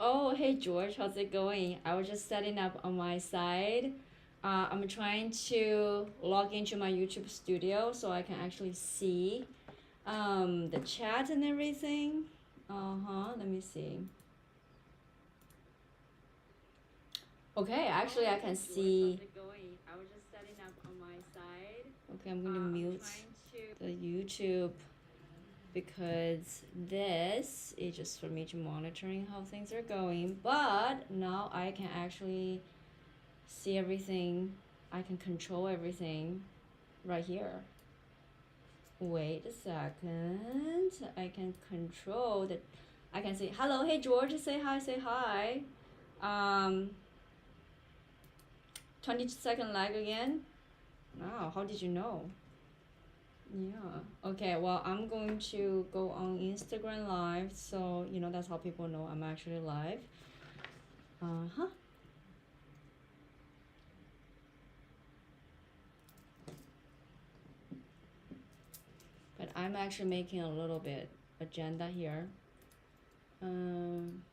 Oh, hey George, how's it going? I was just setting up on my side. I'm trying to log into my YouTube studio so I can actually see the chat and everything. Uh-huh, let me see. Okay, actually I can see. I was just setting up on my side. Okay, I'm going to mute the YouTube because this is just for me to monitoring how things are going. But now I can actually see everything. I can control everything right here. Wait a second. I can control that. I can say hello. Hey George, say hi. Say hi. Um, 20-second lag again. Wow, how did you know? Yeah. Okay. Well, I'm going to go on Instagram Live, so that's how people know I'm actually live. Uh-huh. But I'm actually making a little bit agenda here. Um,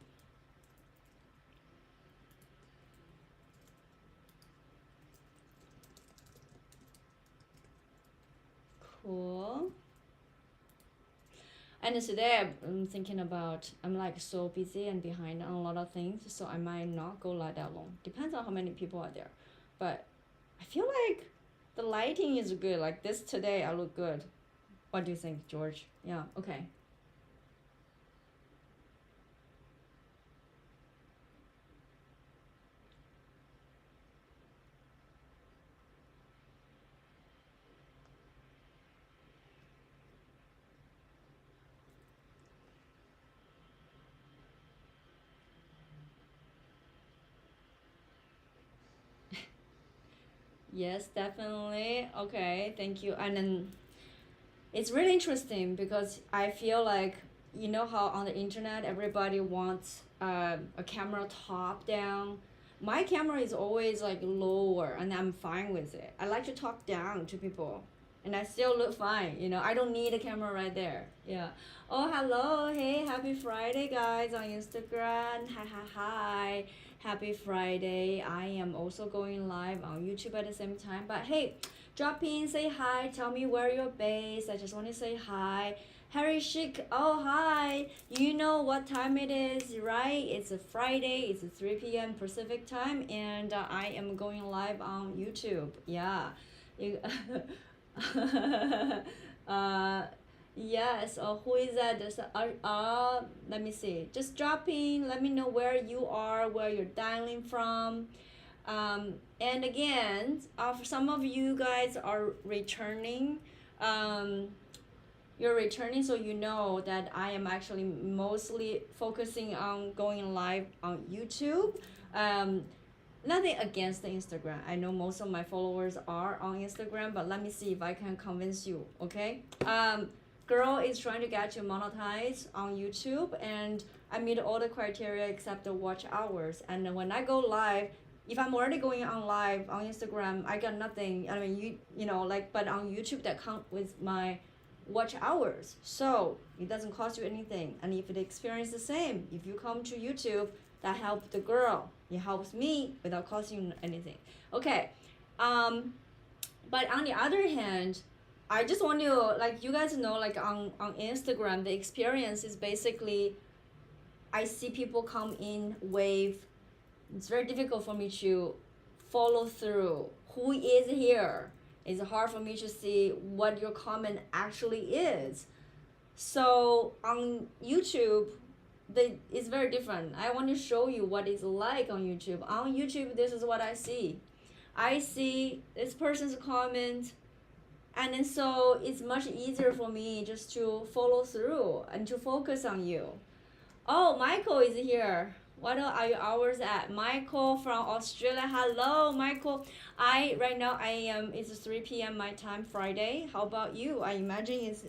cool. And today I'm thinking about, I'm like so busy and behind on a lot of things, so I might not go live that long. Depends on how many people are there. But I feel like the lighting is good. Like this today, I look good. What do you think, George? Yeah, okay. Yes, definitely. Okay, thank you. And then it's really interesting because I feel like how on the internet everybody wants a camera top down. My camera is always like lower and I'm fine with it. I like to talk down to people and I still look fine. I don't need a camera right there. Yeah. Oh, hello. Hey, happy Friday, guys, on Instagram. Hi, hi, hi. Happy Friday. I am also going live on YouTube at the same time. But hey, drop in, say hi, tell me where you're based. I just want to say hi. Harry Chic, oh hi. You know what time it is, right? It's a Friday, it's a 3 p.m. Pacific time, and I am going live on YouTube. Yeah. You, uh, yes, who is that? Let me see. Just drop in, let me know where you are, where you're dialing from. And again, for some of you guys are returning. Um, you're returning, so you know that I am actually mostly focusing on going live on YouTube. Um, Nothing against the Instagram. I know most of my followers are on Instagram, but let me see if I can convince you. Okay. Girl is trying to get you monetized on YouTube, and I meet all the criteria except the watch hours. And when I go live, if I'm already going on live on Instagram, I got nothing. I mean, but on YouTube that count with my watch hours. So it doesn't cost you anything. And if the experience is the same, if you come to YouTube, that helps the girl. It helps me without costing anything. Okay. But on the other hand, I just want to you guys know, like on Instagram, the experience is basically I see people come in wave. It's very difficult for me to follow through. Who is here? It's hard for me to see what your comment actually is. So on YouTube, it's very different. I want to show you what it's like on YouTube. On YouTube, this is what I see. I see this person's comment, and then so it's much easier for me just to follow through and to focus on you. Oh, Michael is here. What are your hours at? Michael from Australia. Hello, Michael. Right now I am. It's 3 p.m. my time, Friday. How about you? I imagine it's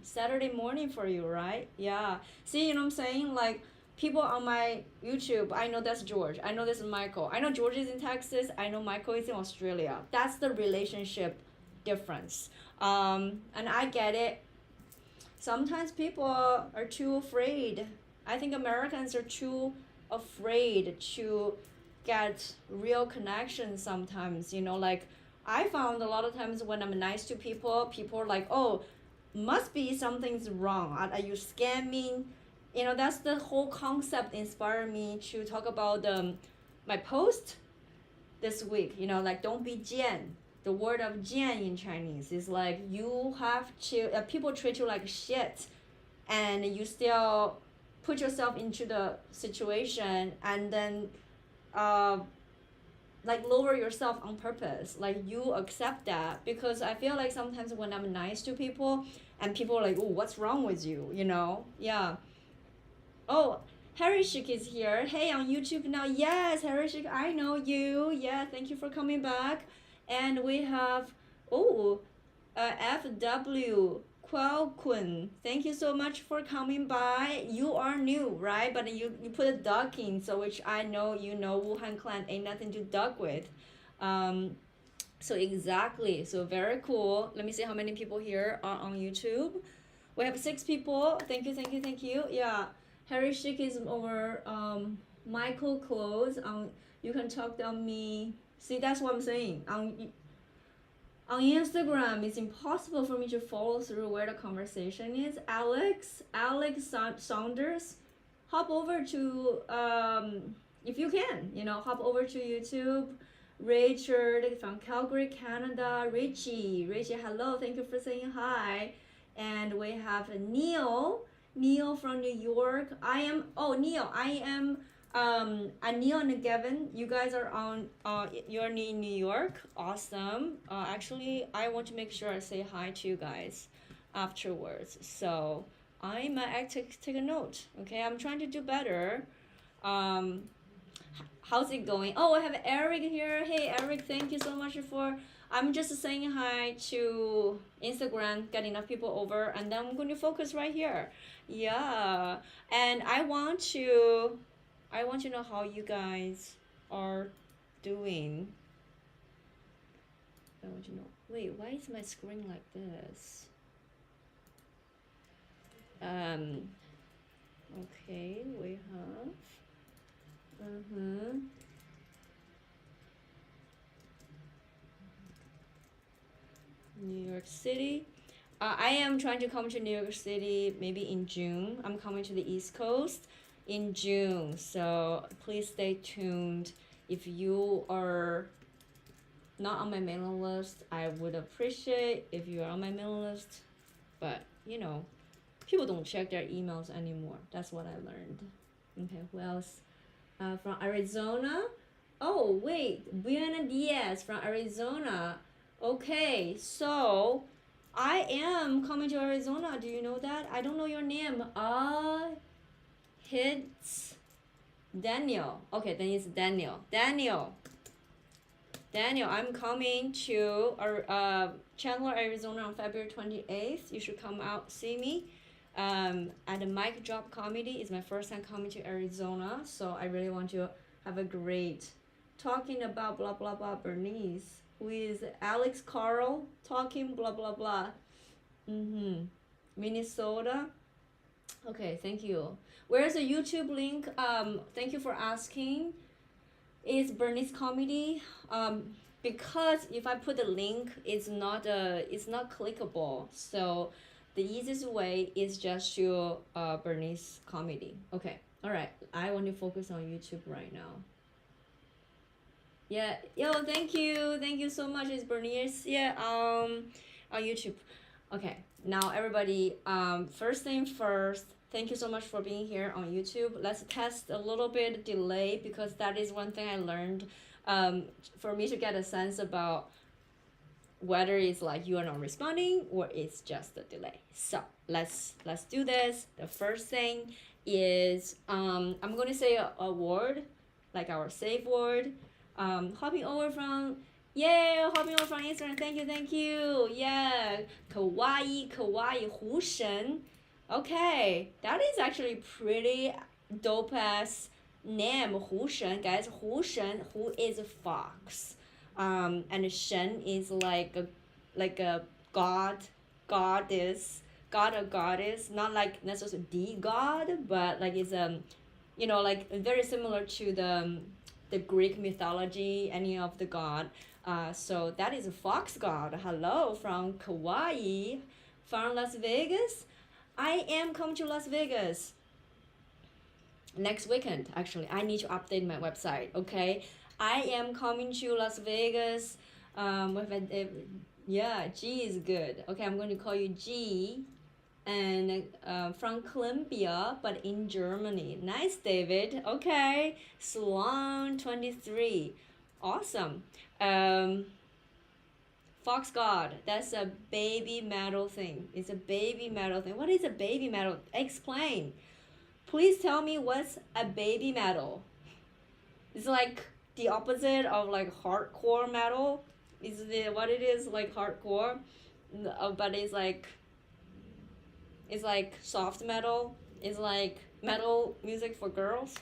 Saturday morning for you, right? Yeah. See, you know what I'm saying? Like people on my YouTube, I know that's George. I know this is Michael. I know George is in Texas. I know Michael is in Australia. That's the relationship difference. And I get it. Sometimes people are too afraid. I think Americans are too afraid to get real connection sometimes, like I found a lot of times when I'm nice to people, people are like, oh, must be something's wrong. Are you scamming? That's the whole concept inspired me to talk about my post this week. Like don't be jian. The word of jian in Chinese is like you have to, people treat you like shit, and you still put yourself into the situation, and then uh, like lower yourself on purpose, like you accept that, because I feel like sometimes when I'm nice to people and people are like, oh, what's wrong with you, yeah. Oh, Harry Shik is here. Hey, on YouTube now. Yes, Harry Shik, I know you. Yeah, thank you for coming back. And we have, oh, FW Qualquin. Thank you so much for coming by. You are new, right? But you put a duck in, so which I know Wuhan clan ain't nothing to duck with. So exactly. So very cool. Let me see how many people here are on YouTube. We have 6 people. Thank you, thank you, thank you. Yeah. Harry Schick is over Michael Close. You can talk on me. See, that's what I'm saying. On Instagram, it's impossible for me to follow through where the conversation is. Alex Saunders, hop over to if you can, hop over to YouTube. Richard from Calgary, Canada. Richie, hello, thank you for saying hi. And we have Neil from New York. Neil, I am Neil and Gavin. You guys are on you're in New York. Awesome. Actually, I want to make sure I say hi to you guys afterwards. So I might take a note. Okay, I'm trying to do better. How's it going? Oh, I have Eric here. Hey, Eric, thank you so much for. I'm just saying hi to Instagram, get enough people over, and then I'm going to focus right here. Yeah, and I want to know how you guys are doing. I want to know. Wait, why is my screen like this? Okay, we have. New York City. I am trying to come to New York City maybe in June. I'm coming to the East Coast in June, so please stay tuned. If you are not on my mailing list, I would appreciate if you are on my mailing list, but people don't check their emails anymore. That's what I learned. Okay, who else? From Arizona. Oh, wait, Buena Diaz from Arizona. Okay, so I am coming to Arizona. Do you know that? I don't know your name. It's Daniel. Okay, then it's Daniel. Daniel, I'm coming to Chandler, Arizona on February 28th. You should come out see me. At the Mic Drop Comedy. It's my first time coming to Arizona, so I really want to have a great talking about blah blah blah Bernice, who is Alex Carl talking blah blah blah. Minnesota. Okay, thank you. Where's the YouTube link? Thank you for asking. It's Bernice Comedy. Because if I put the link, it's not clickable. So the easiest way is just to Bernice Comedy. Okay, all right. I want to focus on YouTube right now. Yeah, thank you so much. It's Bernice. Yeah, on YouTube. Okay, now everybody. First thing first. Thank you so much for being here on YouTube. Let's test a little bit delay, because that is one thing I learned. For me to get a sense about whether it's like you are not responding or it's just a delay. So let's do this. The first thing is I'm going to say a word, like our safe word. Hopping over from Instagram. Thank you. Yeah, kawaii, Hu Shen. Okay, that is actually pretty dope ass name, Hu Shen, guys. Hu Shen, who is a fox. And Shen is like a goddess, god or goddess, not like necessarily the god, but like it's like very similar to the Greek mythology, any of the god. So that is a fox god. Hello from Kauai, from Las Vegas. I am coming to Las Vegas next weekend. Actually, I need to update my website. Okay, I am coming to Las Vegas. Yeah, G is good. Okay, I'm going to call you G, and from Colombia, but in Germany. Nice, David. Okay, Sloan 23. Awesome. Fox God, that's a baby metal thing. It's a baby metal thing. What is a baby metal? Explain. Please tell me what's a baby metal. It's like the opposite of like hardcore metal. Is it what it is like hardcore? But it's like soft metal. It's like metal music for girls.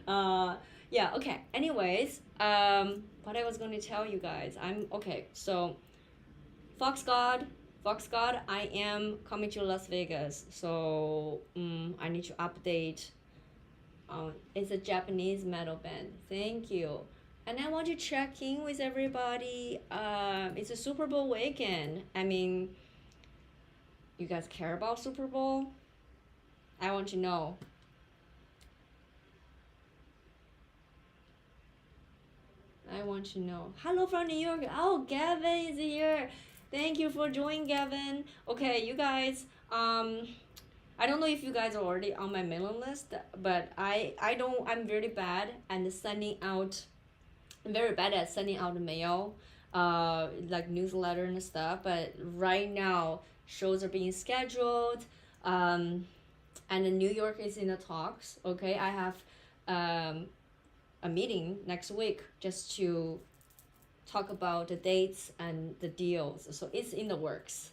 uh, yeah. Okay. Anyways, what I was going to tell you guys. I'm okay. So, Fox God, Fox God, I am coming to Las Vegas. So, I need to update. It's a Japanese metal band. Thank you. And I want to check in with everybody. It's a Super Bowl weekend. I mean, you guys care about Super Bowl? I want to know. I want to know. Hello from New York. Oh, Gavin is here. Thank you for joining, Gavin. Okay, you guys. I don't know if you guys are already on my mailing list, but I don't. I'm very bad at sending out. I'm very bad at sending out mail, like newsletter and stuff. But right now, shows are being scheduled. And New York is in the talks. Okay, I have a meeting next week just to talk about the dates and the deals. So it's in the works.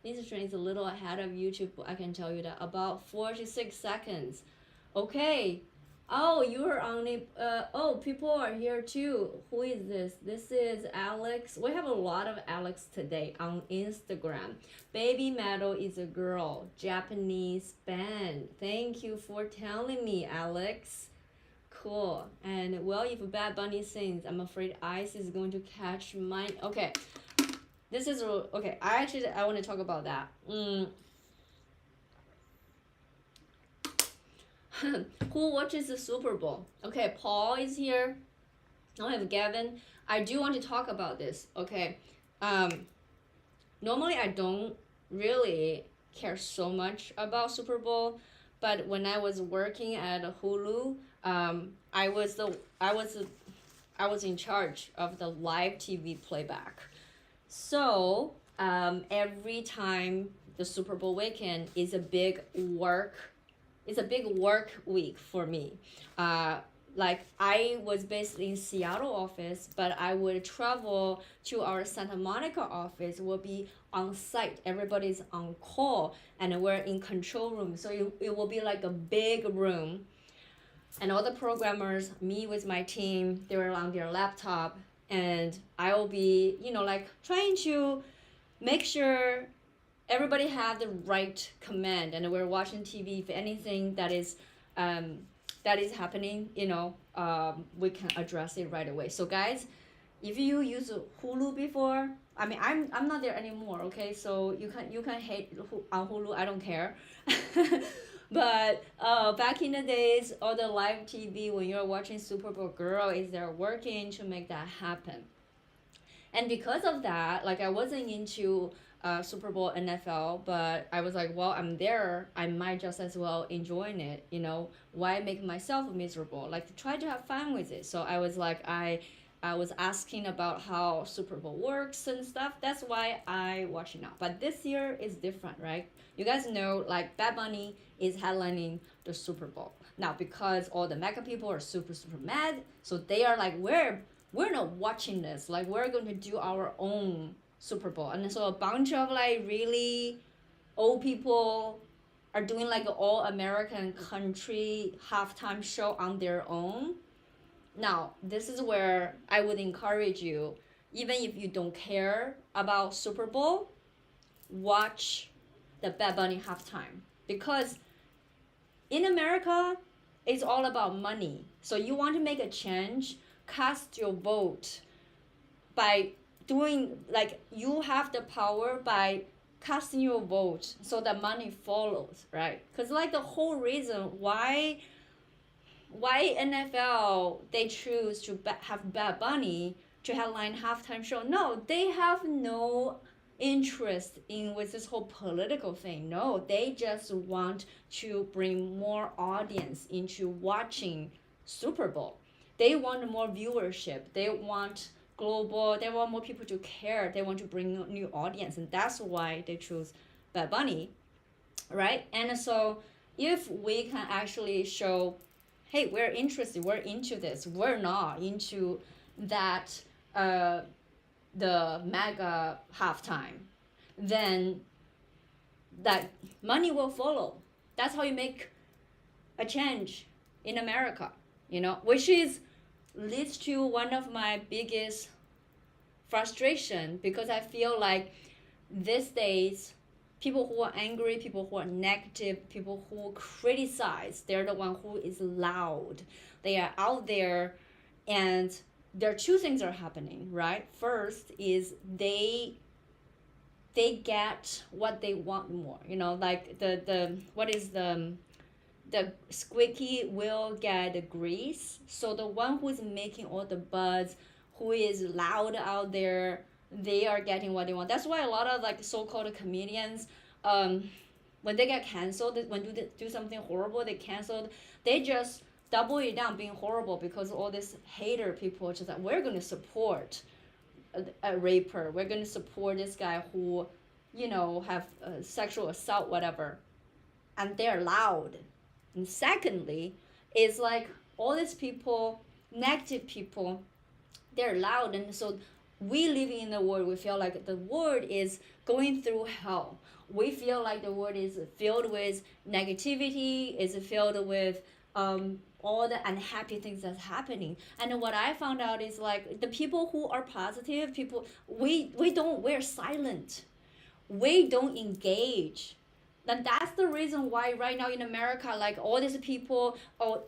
Instagram is a little ahead of YouTube. I can tell you that about 46 seconds. Okay. Oh, you're on it. Oh, people are here too. Who is this? This is Alex. We have a lot of Alex today on Instagram. Baby Metal is a girl. Japanese band. Thank you for telling me, Alex. Cool. And well, if Bad Bunny sings, I'm afraid ice is going to catch mine. Okay. This is okay. I want to talk about that. Who watches the Super Bowl? Okay, Paul is here. I have Gavin. I do want to talk about this. Okay. Normally I don't really care so much about Super Bowl, but when I was working at Hulu, I was in charge of the live TV playback. So every time the Super Bowl weekend is a big work. It's a big work week for me. Like I was based in Seattle office, but I would travel to our Santa Monica office. Will be on site. Everybody's on call, and we're in control room. So it will be like a big room, and all the programmers, me with my team, they were on their laptop, and I will be, like trying to make sure everybody have the right command, and we're watching TV. If anything that is happening, we can address it right away. So guys, if you use Hulu before, I mean, I'm not there anymore. Okay, so you can hate on Hulu. I don't care. But back in the days, all the live TV when you're watching Super Bowl, girl is there working to make that happen. And because of that, like I wasn't into Super Bowl NFL, but I was like, well, I'm there. I might just as well enjoying it. Why make myself miserable? Like try to have fun with it. So I was like, I was asking about how Super Bowl works and stuff. That's why I watch it now. But this year is different, right? You guys know, like Bad Bunny is headlining the Super Bowl now because all the mega people are super mad. So they are like, we're not watching this. Like we're going to do our own Super Bowl. And so a bunch of like really old people are doing like an all American country halftime show on their own. Now, this is where I would encourage you, even if you don't care about Super Bowl, watch the Bad Bunny halftime. Because in America, It's all about money. So you want to make a change, cast your vote by doing, like, you have the power by casting your vote so that money follows, right? Because like the whole reason why NFL they choose to have Bad Bunny to headline halftime show. No, they have no interest in with this whole political thing. No, they just want to bring more audience into watching Super Bowl. They want more viewership. They want global. They want more people to care. They want to bring new audience, and that's why they choose Bad Bunny, right? And so if we can actually show, hey, we're interested, we're into this, we're not into that the mega halftime, then that money will follow. That's how you make a change in America, which is leads to one of my biggest frustration, because I feel like these days people who are angry, people who are negative, people who criticize, they're the one who is loud. They are out there, and there are two things are happening, right? First is they get what they want more, like the what is the squeaky wheel get the grease. So the one who is making all the buzz, who is loud out there, they are getting what they want. That's why a lot of like so-called comedians, when they get canceled, when they do something horrible, they canceled, they just double it down being horrible, because all these hater people just like, we're going to support a raper, we're going to support this guy who have sexual assault, whatever, and they're loud. And secondly, it's like all these people, negative people, they're loud, and so we living in the world, we feel like the world is going through hell. We feel like the world is filled with negativity, is filled with all the unhappy things that's happening. And what I found out is like the people who are positive people, we're silent, we don't engage. And that's the reason why right now in America, like all these people,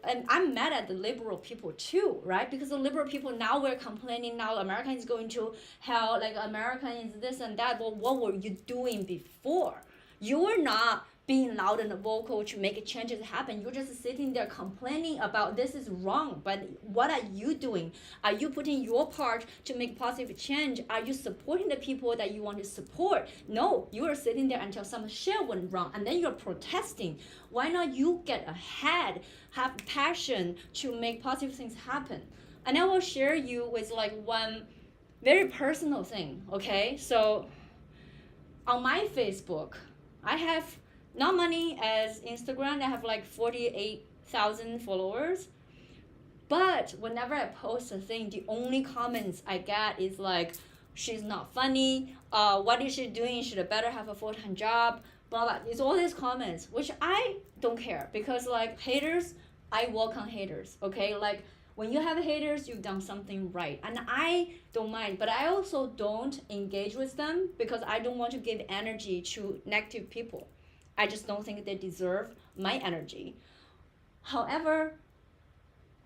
and I'm mad at the liberal people too, right? Because the liberal people now, we're complaining now America is going to hell, like America is this and that. But what were you doing before? You were not being loud and vocal to make changes happen. You're just sitting there complaining about this is wrong. But what are you doing? Are you putting your part to make positive change? Are you supporting the people that you want to support? No, you are sitting there until some shit went wrong, and then you're protesting. Why not you get ahead, have passion to make positive things happen? And I will share you with like one very personal thing, okay? So on my Facebook, I have not many as Instagram. I have like 48,000 followers. But whenever I post a thing, the only comments I get is like, she's not funny. What is she doing? Should better have a full-time job. Blah, blah. It's all these comments, which I don't care, because like haters, I welcome haters, okay? Like when you have haters, you've done something right. And I don't mind, but I also don't engage with them because I don't want to give energy to negative people. I just don't think they deserve my energy. However,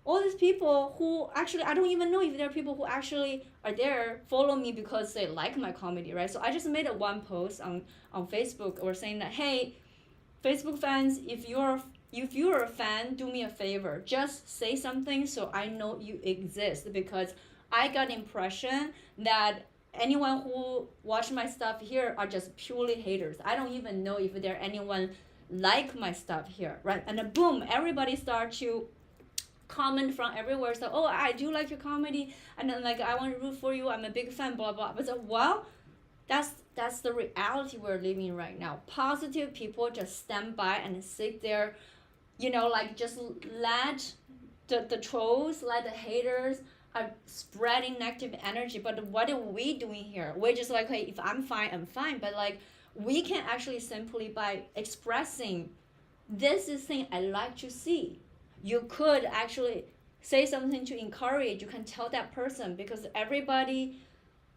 all these people who actually, I don't even know if there are people who actually are there, follow me because they like my comedy, right? So I just made one post on Facebook or saying that, hey, Facebook fans, if you're a fan, do me a favor. Just say something so I know you exist, because I got the impression that anyone who watch my stuff here are just purely haters. I don't even know if there anyone like my stuff here, right? And then boom, everybody start to comment from everywhere. So, oh, I do like your comedy, and then like I want to root for you. I'm a big fan, blah blah. But so, well, that's the reality we're living right now. Positive people just stand by and sit there, like just let the trolls, let the haters are spreading negative energy. But what are we doing here? We're just like, hey, if I'm fine, I'm fine. But like, we can actually simply by expressing, this is thing I like to see. You could actually say something to encourage. You can tell that person, because everybody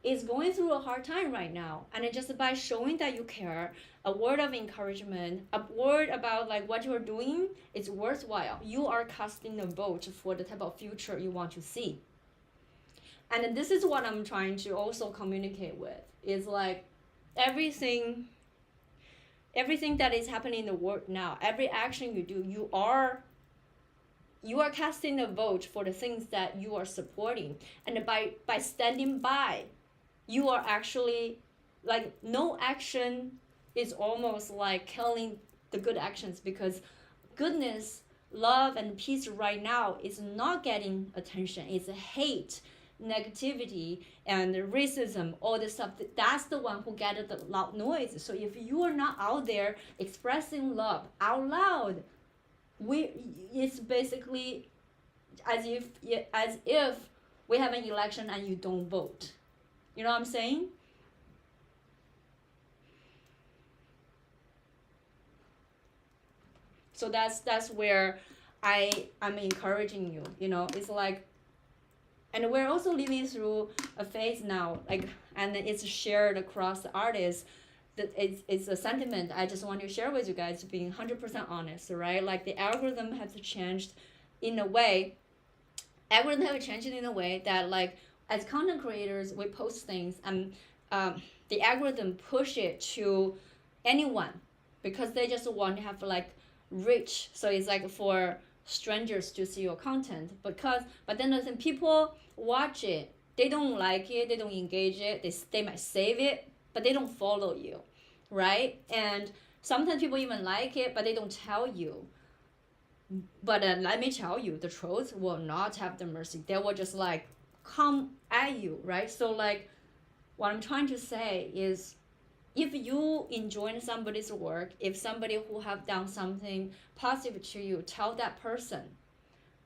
is going through a hard time right now, and just by showing that you care, a word of encouragement, a word about like what you're doing is worthwhile. You are casting a vote for the type of future you want to see. And this is what I'm trying to also communicate with, is like everything that is happening in the world now, every action you do, you are casting a vote for the things that you are supporting. And by standing by, you are actually, like, no action is almost like killing the good actions, because goodness, love, and peace right now is not getting attention. It's hate, negativity, and racism, all this stuff. That's the one who gets the loud noise. So if you are not out there expressing love out loud, it's basically as if we have an election and you don't vote. You know what I'm saying? So that's where I'm encouraging you. You know, it's like, and we're also living through a phase now, like, and it's shared across the artists. That it's a sentiment I just want to share with you guys, being 100% honest, right? Like the algorithm has changed in a way. Algorithm have changed in a way that, like, as content creators, we post things, and the algorithm push it to anyone because they just want to have like reach. So it's like for strangers to see your content, but then the people watch it, they don't like it, they don't engage it, they might save it, but they don't follow you, right? And sometimes people even like it, but they don't tell you. But let me tell you, the trolls will not have the mercy. They will just like come at you, right? So like, what I'm trying to say is, if you enjoy somebody's work, if somebody who have done something positive to you, tell that person,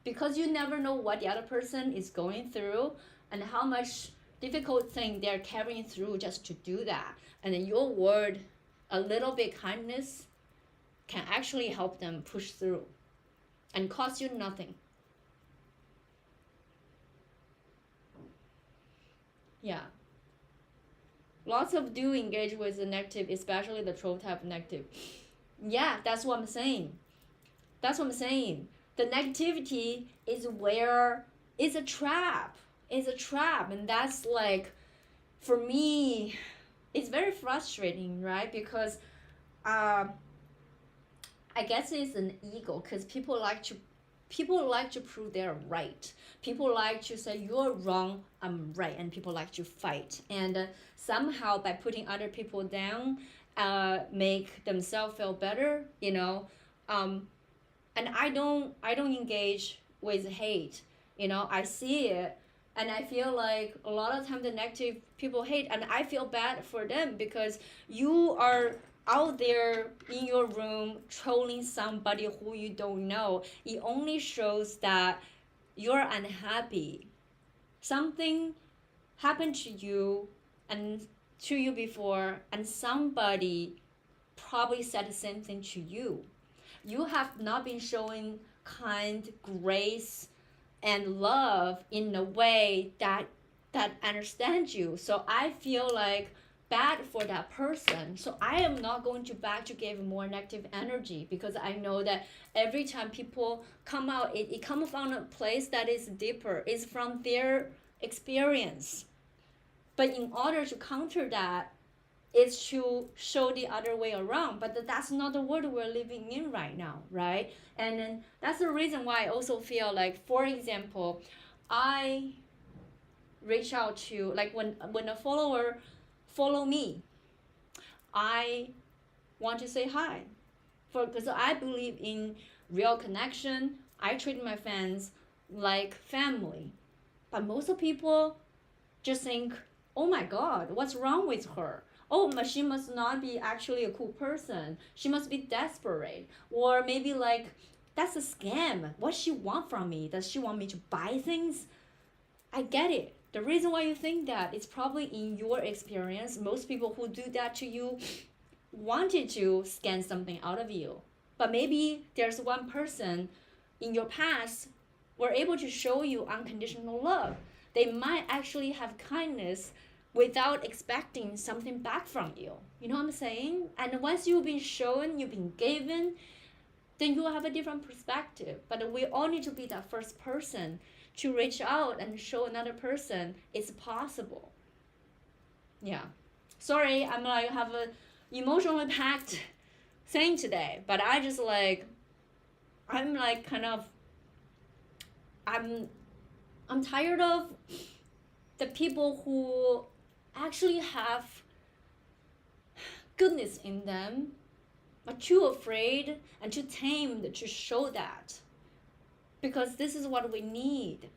because you never know what the other person is going through and how much difficult thing they're carrying through just to do that. And then your word, a little bit kindness, can actually help them push through and cost you nothing. Yeah. Lots of do engage with the negative, especially the troll type negative. Yeah, that's what I'm saying. That's what I'm saying. The negativity is where it's a trap. It's a trap. And that's like, for me, it's very frustrating, right? Because I guess it's an ego, because people like to prove they're right. People like to say you're wrong, I'm right, and people like to fight. And somehow by putting other people down, make themselves feel better. You know, and I don't engage with hate. You know, I see it, and I feel like a lot of times the negative people hate, and I feel bad for them, because you are out there in your room trolling somebody who you don't know. It only shows that you're unhappy. Something happened to you and to you before, and somebody probably said the same thing to you. You have not been showing kind, grace, and love in a way that understands you. So I feel like bad for that person. So I am not going to back to give more negative energy, because I know that every time people come out, it comes from a place that is deeper. It's from their experience. But in order to counter that, is to show the other way around. But that's not the world we're living in right now, right? And then that's the reason why I also feel like, for example, I reach out to, like, when a follower follow me, I want to say hi, because I believe in real connection. I treat my fans like family. But most of people just think, oh my god, what's wrong with her? Oh, but she must not be actually a cool person. She must be desperate. Or maybe like, that's a scam. What does she want from me? Does she want me to buy things? I get it. The reason why you think that is probably in your experience. Most people who do that to you wanted to scan something out of you. But maybe there's one person in your past were able to show you unconditional love. They might actually have kindness without expecting something back from you. You know what I'm saying? And once you've been shown, you've been given, then you will have a different perspective. But we all need to be that first person to reach out and show another person it's possible. Yeah. Sorry, I'm like have a emotionally packed thing today, but I just like I'm like kind of I'm I'm tired of the people who actually have goodness in them are too afraid and too tamed to show that, because this is what we need.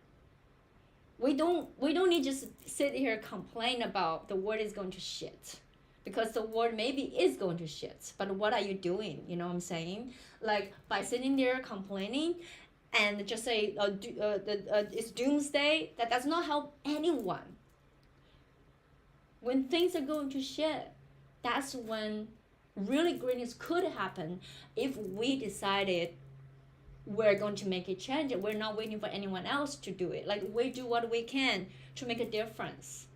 We don't need to just sit here and complain about the world is going to shit, because the world maybe is going to shit, but what are you doing? You know what I'm saying? Like by sitting there complaining and just say it's doomsday, that does not help anyone. When things are going to shit, that's when really greatness could happen, if we decided we're going to make a change. We're not waiting for anyone else to do it. Like we do what we can to make a difference.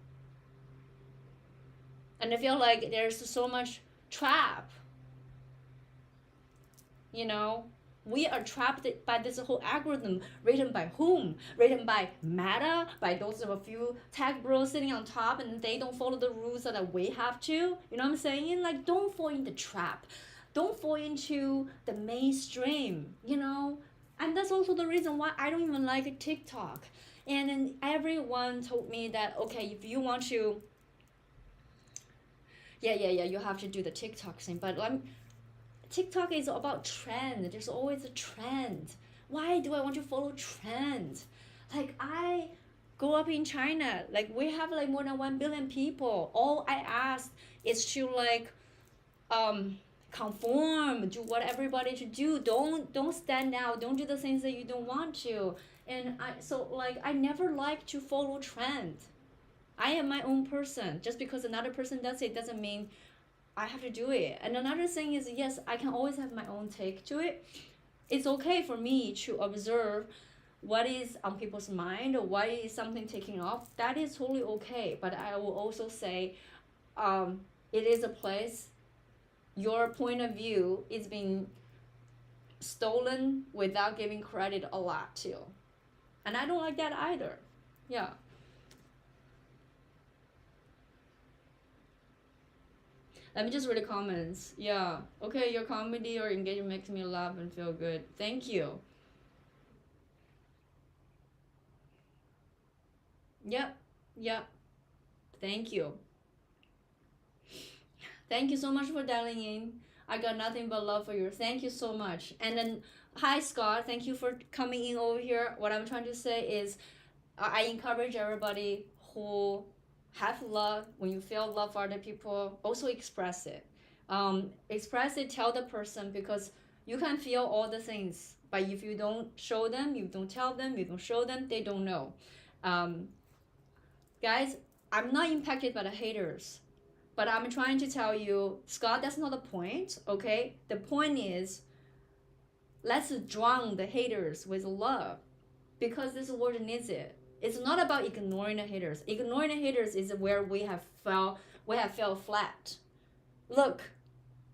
And I feel like there's so much trap. You know, we are trapped by this whole algorithm, written by whom? Written by Meta, by those of a few tech bros sitting on top, and they don't follow the rules that we have to. You know what I'm saying? Like, don't fall in the trap. Don't fall into the mainstream, you know? And that's also the reason why I don't even like TikTok. And then everyone told me that, okay, if you want to, yeah, you have to do the TikTok thing. But TikTok is about trend. There's always a trend. Why do I want to follow trend? Like I grew up in China. Like we have like more than 1 billion people. All I ask is to like conform, do what everybody should do. Don't stand out. Don't do the things that you don't want to. And I never like to follow trend. I am my own person. Just because another person does it doesn't mean I have to do it. And another thing is, yes, I can always have my own take to it. It's okay for me to observe what is on people's mind, or why is something taking off. That is totally okay. But I will also say, it is a place your point of view is being stolen without giving credit a lot to. And I don't like that either. Yeah. Let me just read the comments. Yeah. Okay, your comedy or engagement makes me laugh and feel good. Thank you. Yep. Yep. Thank you. Thank you so much for dialing in. I got nothing but love for you. Thank you so much. And then, hi Scott. Thank you for coming in over here. What I'm trying to say is, I encourage everybody who have love. When you feel love for other people, also express it. Express it. Tell the person, because you can feel all the things, but if you don't show them, you don't tell them, you don't show them, they don't know. Guys, I'm not impacted by the haters. But I'm trying to tell you, Scott, that's not the point, okay? The point is, let's drown the haters with love, because this world needs it. It's not about ignoring the haters. Ignoring the haters is where we have fell flat. Look,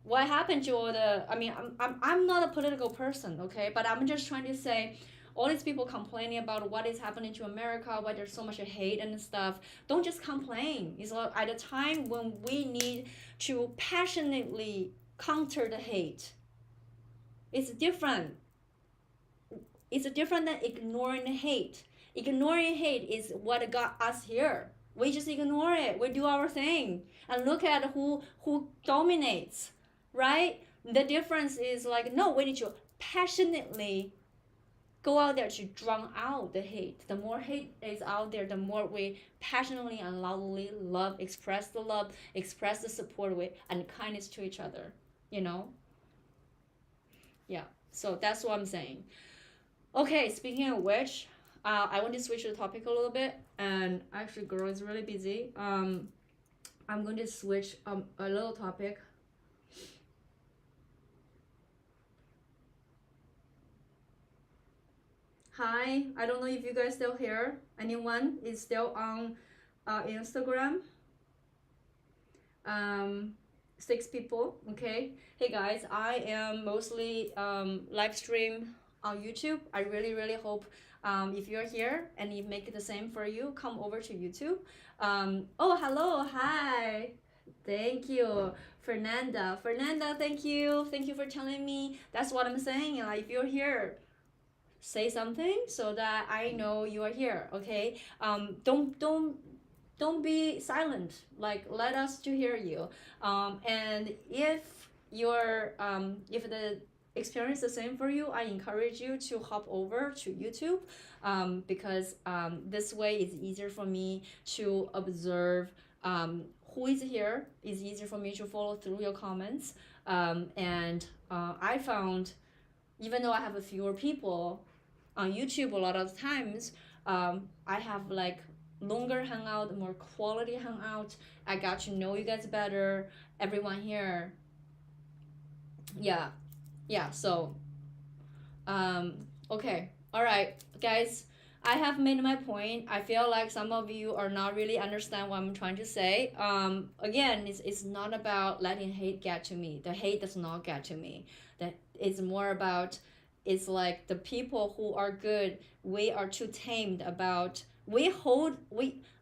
what happened to all the, I mean, I'm not a political person, okay? But I'm just trying to say, all these people complaining about what is happening to America, why there's so much hate and stuff. Don't just complain. It's like at a time when we need to passionately counter the hate. It's different. It's different than ignoring the hate. Ignoring hate is what got us here. We just ignore it. We do our thing. And look at who dominates, right? The difference is like, no, we need to passionately go out there to drown out the hate. The more hate is out there, the more we passionately and loudly express the love, express the support with and kindness to each other, you know? Yeah, so that's what I'm saying. Okay, speaking of which, I want to switch the topic a little bit, and actually girl is really busy. I'm going to switch a little topic. Hi, I don't know if you guys still here. Anyone is still on Instagram? um 6 people. Okay, hey guys, I am mostly live stream on YouTube. I really hope if you're here and it make it the same for you, come over to YouTube. Oh, hello, hi, thank you, Fernanda, thank you for telling me. That's what I'm saying, like if you're here, say something so that I know you are here. Okay, don't be silent, like let us to hear you. And if the experience is the same for you, I encourage you to hop over to YouTube, because this way it's easier for me to observe who is here. It's easier for me to follow through your comments. And I found, even though I have a fewer people on YouTube, a lot of times I have like longer hangout, more quality hangout. I got to know you guys better, everyone here. Yeah, yeah. So, okay, all right, guys. I have made my point. I feel like some of you are not really understand what I'm trying to say. Again, it's not about letting hate get to me. The hate does not get to me. That it's more about, it's like the people who are good, we are too tamed about, we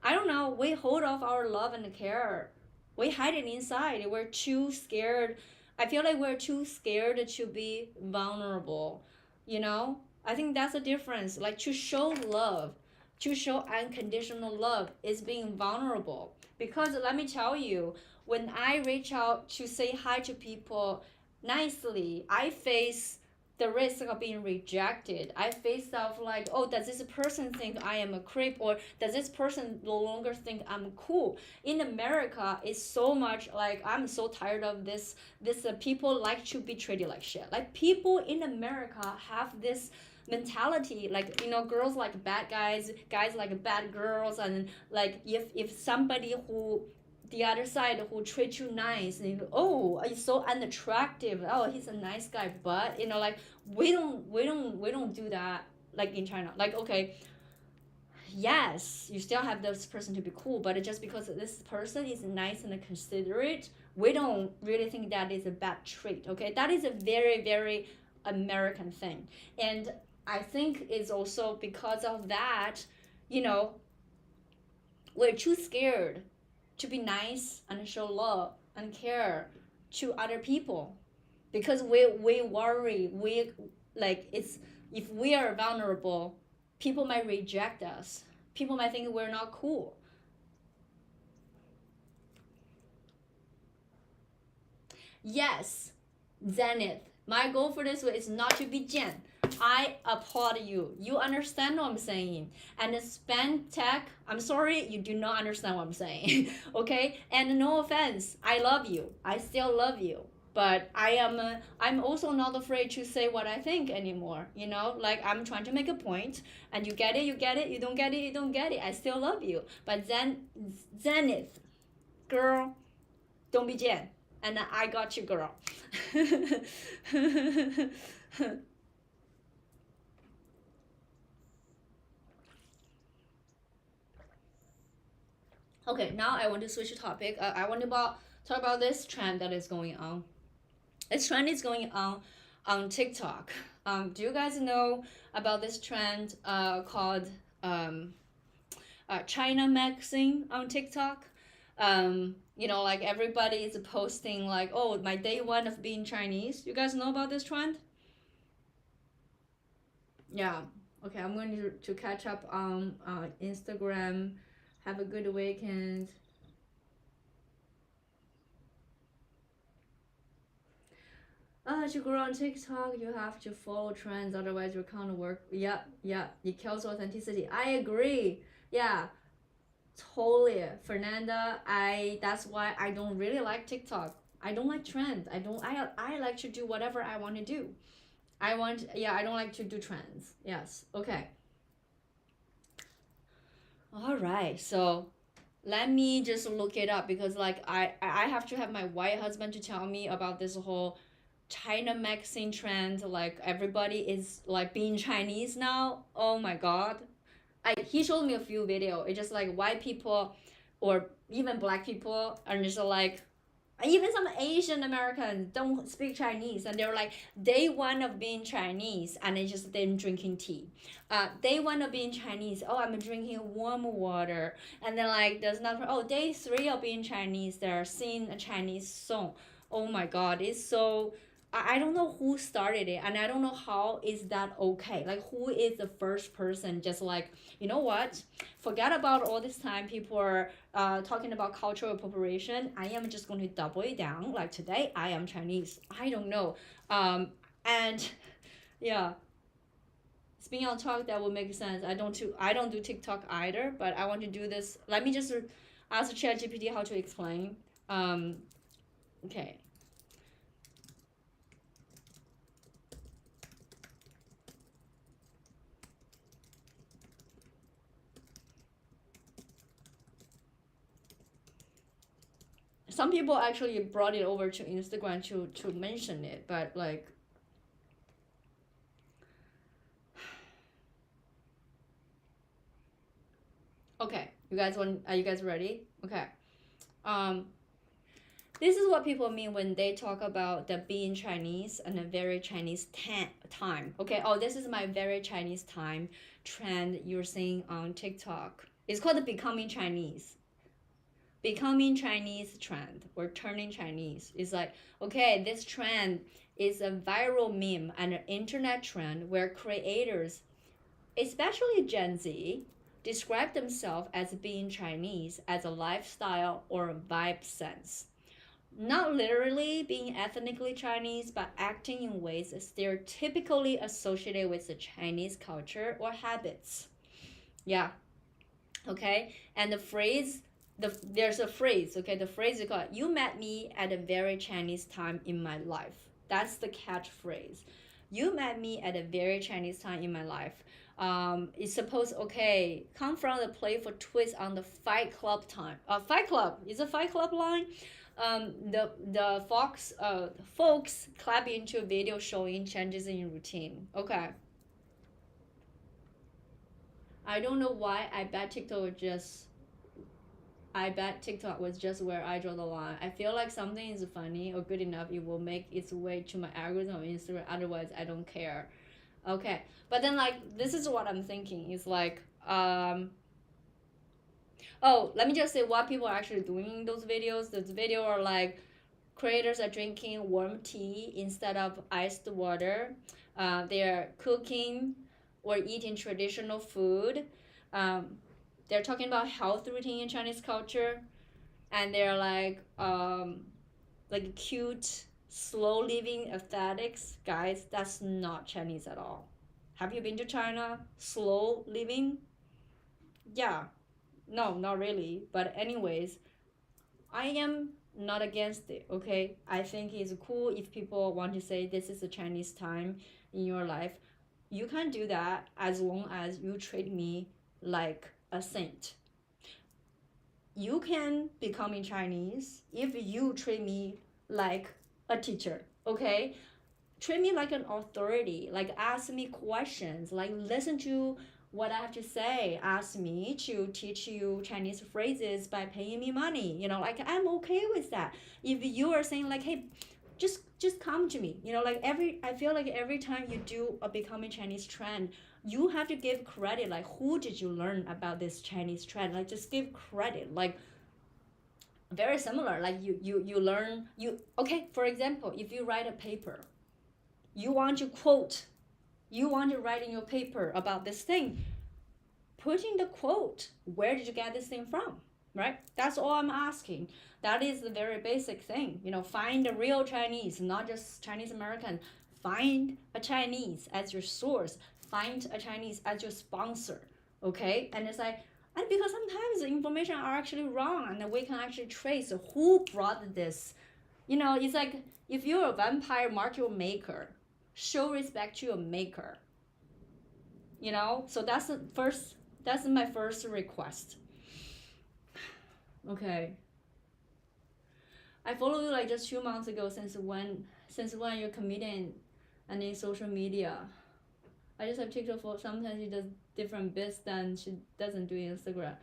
I don't know, we hold off our love and care. We hide it inside. We're too scared. I feel like we're too scared to be vulnerable, you know? I think that's the difference. Like to show love, to show unconditional love is being vulnerable. Because let me tell you, when I reach out to say hi to people nicely, I face the risk of being rejected. I face stuff like, oh, does this person think I am a creep, or does this person no longer think I'm cool? In America, it's so much like, I'm so tired of this people like to be treated like shit. Like people in America have this mentality, like, you know, girls like bad guys, guys like bad girls. And like if somebody who, the other side, who treat you nice, and you, oh, he's so unattractive, oh, he's a nice guy, but you know, like we don't do that like in China. Like, okay, yes, you still have this person to be cool, but just because this person is nice and considerate, we don't really think that is a bad trait. Okay, that is a very American thing. And I think it's also because of that, you know, we're too scared to be nice and show love and care to other people, because we worry, we like, it's, if we are vulnerable, people might reject us, people might think we're not cool. Yes, Zenith, my goal for this is not to be Jen. I applaud you. You understand what I'm saying. And spend tech, I'm sorry, you do not understand what I'm saying. Okay? And no offense, I love you. I still love you. But I'm also not afraid to say what I think anymore. You know, like I'm trying to make a point, and you get it, you get it. You don't get it, you don't get it. I still love you. But then Zenith, girl, don't be Jen. And I got you, girl. Okay, now I want to switch the topic. I want to talk about this trend that is going on. This trend is going on TikTok. Do you guys know about this trend called China magazine on TikTok? You know, like everybody is posting like, oh, my day one of being Chinese. You guys know about this trend? Yeah. Okay, I'm going to catch up on Instagram. Have a good weekend. To grow on TikTok, you have to follow trends, otherwise your account will work. Yeah, it kills authenticity. I agree. Yeah, totally, Fernanda. That's why I don't really like TikTok. I don't like trends. I like to do whatever I want to do. I don't like to do trends. Yes. Okay. All right. So let me just look it up, because like I have to have my white husband to tell me about this whole China magazine trend. Like everybody is like being Chinese now. Oh my god. He showed me a few video. It's just like white people or even black people are just like Even some Asian Americans don't speak Chinese, and they're like day one of being Chinese, and they just them drinking tea. Day one of being Chinese, oh, I'm drinking warm water, and then like there's not, oh, day three of being Chinese, they're singing a Chinese song. Oh my God, it's so. I don't know who started it, and I don't know how is that okay. Like, who is the first person? Just like, you know what? Forget about all this time people are talking about cultural appropriation. I am just going to double it down. Like today, I am Chinese. I don't know. And yeah, speaking on talk, that will make sense. I don't do TikTok either, but I want to do this. Let me just ask ChatGPT how to explain. Um, okay. Some people actually brought it over to Instagram to mention it, but like, okay, you guys want? Are you guys ready? Okay. Um, this is what people mean when they talk about the being Chinese and a very Chinese time. Okay. Oh, this is my very Chinese time trend you're seeing on TikTok. It's called the becoming Chinese. Becoming Chinese trend or turning Chinese. It's like, okay, this trend is a viral meme and an internet trend where creators, especially Gen Z, describe themselves as being Chinese as a lifestyle or vibe sense. Not literally being ethnically Chinese, but acting in ways stereotypically associated with the Chinese culture or habits. Yeah, okay. And there's a phrase, okay. The phrase is called "You met me at a very Chinese time in my life." That's the catchphrase. You met me at a very Chinese time in my life. It's supposed, okay, come from the playful twist on the Fight Club time. Fight Club is a Fight Club line. The folks clap into a video showing changes in routine. Okay, I don't know why. I bet TikTok was just where I draw the line. I feel like something is funny or good enough, it will make its way to my algorithm on Instagram. Otherwise, I don't care. Okay, but then like this is what I'm thinking. It's like oh, let me just say what people are actually doing in those videos. Those videos are like creators are drinking warm tea instead of iced water. They are cooking or eating traditional food. Um, they're talking about health routine in Chinese culture, and they're like cute, slow living aesthetics. Guys, that's not Chinese at all. Have you been to China? Slow living? Yeah, no, not really. But anyways, I am not against it, okay? I think it's cool if people want to say this is a Chinese time in your life. You can do that as long as you treat me like a saint. You can become in Chinese if you treat me like a teacher, okay? Treat me like an authority, like ask me questions, like listen to what I have to say, ask me to teach you Chinese phrases by paying me money, like I'm okay with that. If you are saying like, hey, just come to me, like I feel like every time you do a becoming Chinese trend, you have to give credit, like who did you learn about this Chinese trend, like just give credit, like very similar, like you learn, okay, for example, if you write a paper, you want to quote, you want to write in your paper about this thing, put in the quote, where did you get this thing from, right? That's all I'm asking. That is the very basic thing, find a real Chinese, not just Chinese American. Find a Chinese as your source, find a Chinese as your sponsor, okay? And it's like, and because sometimes the information are actually wrong, and we can actually trace who brought this. It's like if you're a vampire market maker, show respect to your maker. So that's my first request. Okay. I followed you like just 2 months ago. Since when you're comedian and in social media? I just have TikTok for sometimes she does different bits than she doesn't do Instagram.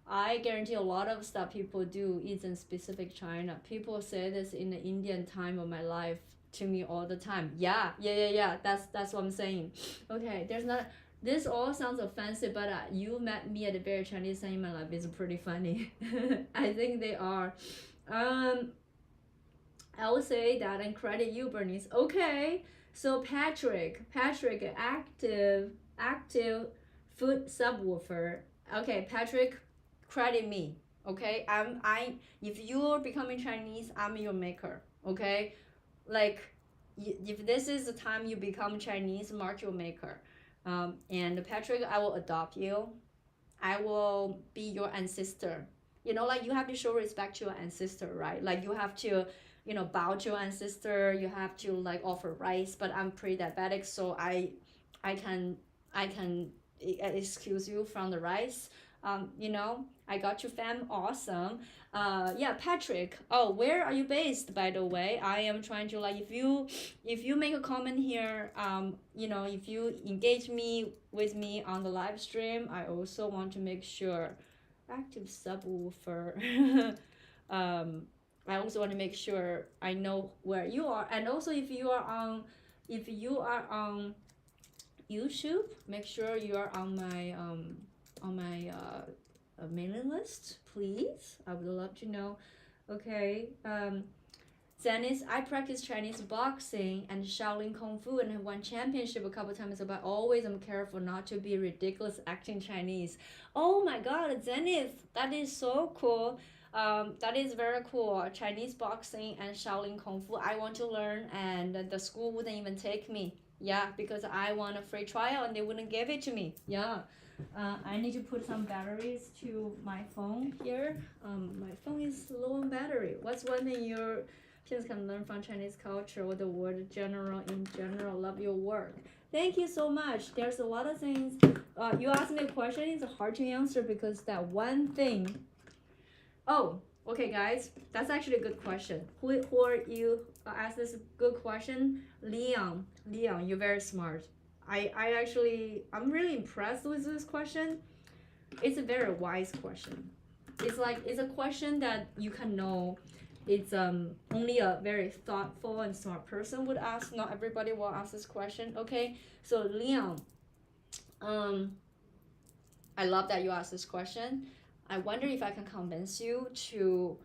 I guarantee a lot of stuff people do isn't specific China. People say this in the Indian time of my life to me all the time. Yeah. That's what I'm saying. Okay, there's not. This all sounds offensive, but you met me at a very Chinese time in my life. It's pretty funny. I think they are. Um, I would say that and credit you, Bernice. Okay, so Patrick, active foot subwoofer. Okay, Patrick, credit me. Okay, if you're becoming Chinese, I'm your maker. Okay, like if this is the time you become Chinese, mark your maker. And Patrick, I will adopt you. I will be your ancestor. Like you have to show respect to your ancestor, right? Like you have to, bow to your ancestor. You have to like offer rice. But I'm pre-diabetic, so I can excuse you from the rice. I got you, fam. Awesome. Yeah, Patrick. Oh, where are you based, by the way? I am trying to like if you make a comment here, if you engage me with me on the live stream, I also want to make sure active subwoofer. I also want to make sure I know where you are, and also if you are on YouTube, make sure you are on my mailing list, please. I would love to know. Okay. Zenith, I practice Chinese boxing and Shaolin Kung Fu and have won championship a couple times, but always I'm careful not to be ridiculous acting Chinese. Oh my God, Zenith, that is so cool. That is very cool. Chinese boxing and Shaolin Kung Fu. I want to learn, and the school wouldn't even take me. Yeah, because I want a free trial and they wouldn't give it to me. Yeah. I need to put some batteries to my phone here. My phone is low on battery. What's one thing your kids can learn from Chinese culture or the world in general? Love your work. Thank you so much. There's a lot of things. You asked me a question. It's hard to answer because that one thing. Oh, okay, guys. That's actually a good question. Who are you? Asked this good question. Leon, you're very smart. I'm really impressed with this question. It's a very wise question. It's a question that you can know. It's only a very thoughtful and smart person would ask. Not everybody will ask this question. Okay, so Leon, I love that you asked this question. I wonder if I can convince you to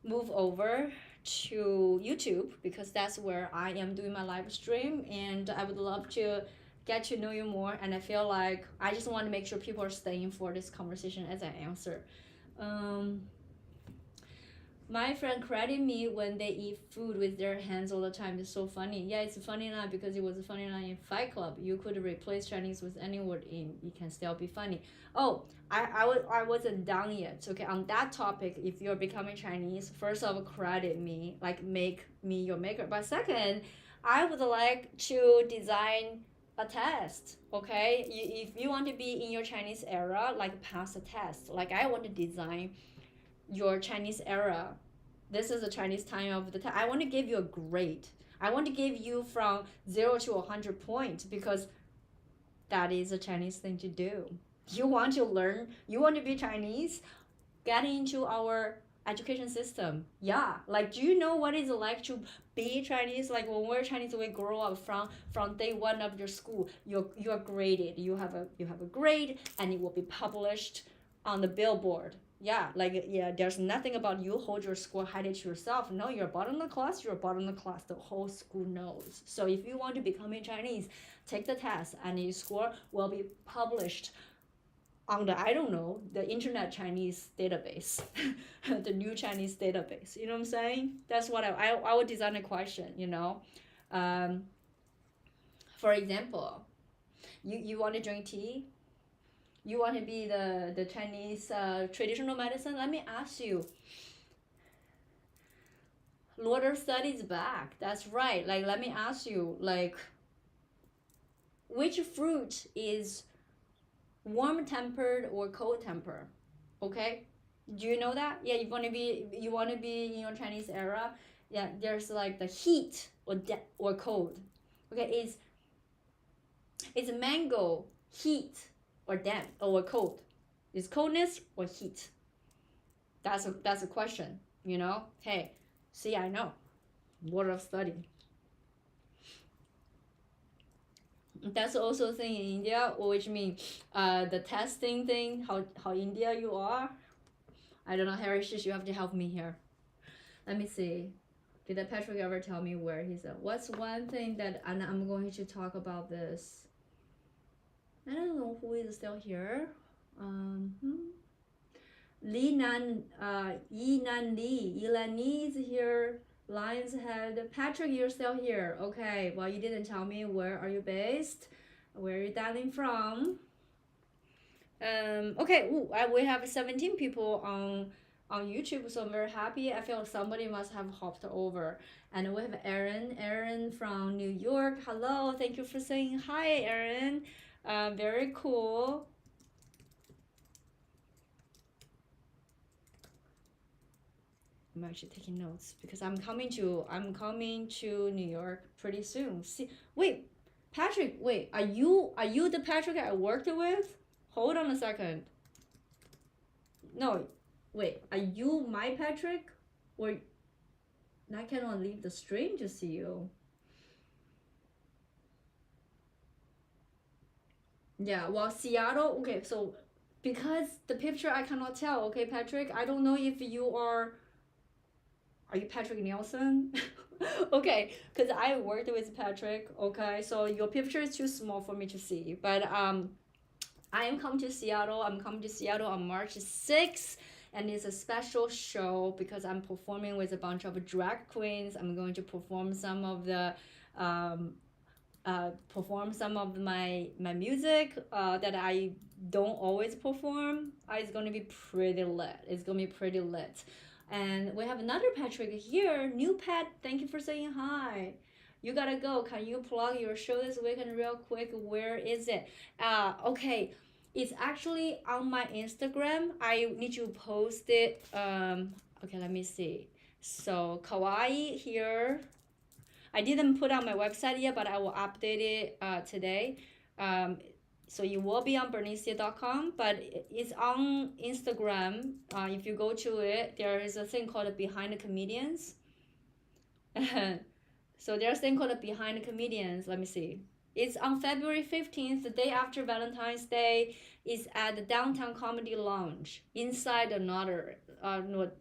move over to YouTube because that's where I am doing my live stream, and I would love to get to know you more. And I feel like I just want to make sure people are staying for this conversation as I answer. My friend credit me when they eat food with their hands all the time. It's so funny. Yeah, it's a funny line because it was a funny line in Fight Club. You could replace Chinese with any word in. It can still be funny. Oh, I wasn't done yet. Okay, on that topic, if you're becoming Chinese, first of all, credit me, like make me your maker. But second, I would like to design a test. Okay, if you want to be in your Chinese era, like pass a test. Like I want to design your Chinese era. This is the Chinese time of the time. I want to give you a grade. I want to give you from 0 to 100 points because that is a Chinese thing to do. You want to learn, you want to be Chinese, get into our education system. Yeah, like do you know what it's like to be Chinese? Like when we're Chinese, we grow up from day one of your school. You're graded. You have a grade, and it will be published on the billboard. Yeah, there's nothing about you hold your score, hide it to yourself. No, you're bottom of the class, the whole school knows. So if you want to become a Chinese, take the test and your score will be published on the, I don't know, the internet Chinese database, the new Chinese database. You know what I'm saying? That's what I would design a question, For example, you want to drink tea? You want to be the Chinese traditional medicine? Let me ask you. Water studies back. That's right. Like, let me ask you, like, which fruit is warm tempered or cold tempered? Okay, do you know that? Yeah, you want to be in your Chinese era. Yeah, there's like the heat or cold. Okay, it's mango, heat, or damp or cold. Is coldness or heat? That's a question, you know? Hey, see, I know. Word of study. That's also a thing in India, which means the testing thing, how India you are. I don't know, Harish, you have to help me here. Let me see. Did that Patrick ever tell me where he's at? What's one thing that I'm going to talk about this? I don't know who is still here. Yinan Lee is here. Lion's Head. Patrick, you're still here. Okay, well, you didn't tell me where are you based, where are you dialing from. Okay, we have 17 people on YouTube, so I'm very happy. I feel somebody must have hopped over. And we have Aaron from New York. Hello, thank you for saying hi, Aaron. Very cool. I'm actually taking notes because I'm coming to New York pretty soon. See, wait, Patrick, wait, are you the Patrick I worked with? Hold on a second. No, wait, are you my Patrick, or I cannot leave the stream to see you? Yeah, well, Seattle. Okay, so because the picture I cannot tell. Okay, Patrick, I don't know if you are. Are you Patrick Nielsen? Okay, because I worked with Patrick. Okay, so your picture is too small for me to see. But I am coming to Seattle. I'm coming to Seattle on March 6th, and it's a special show because I'm performing with a bunch of drag queens. I'm going to perform some of the my music that I don't always perform. It's gonna be pretty lit. It's gonna be pretty lit. And we have another Patrick here. New Pat, thank you for saying hi. You gotta go. Can you plug your show this weekend real quick? Where is it? Okay. It's actually on my Instagram. I need to post it. Okay, let me see. So Kawaii here. I didn't put on my website yet, but I will update it today. So it will be on bernicia.com, but it's on Instagram. If you go to it, there is a thing called Behind the Comedians. So there's a thing called Behind the Comedians. Let me see. It's on February 15th, the day after Valentine's Day. It's at the Downtown Comedy Lounge inside the Notary. Notary.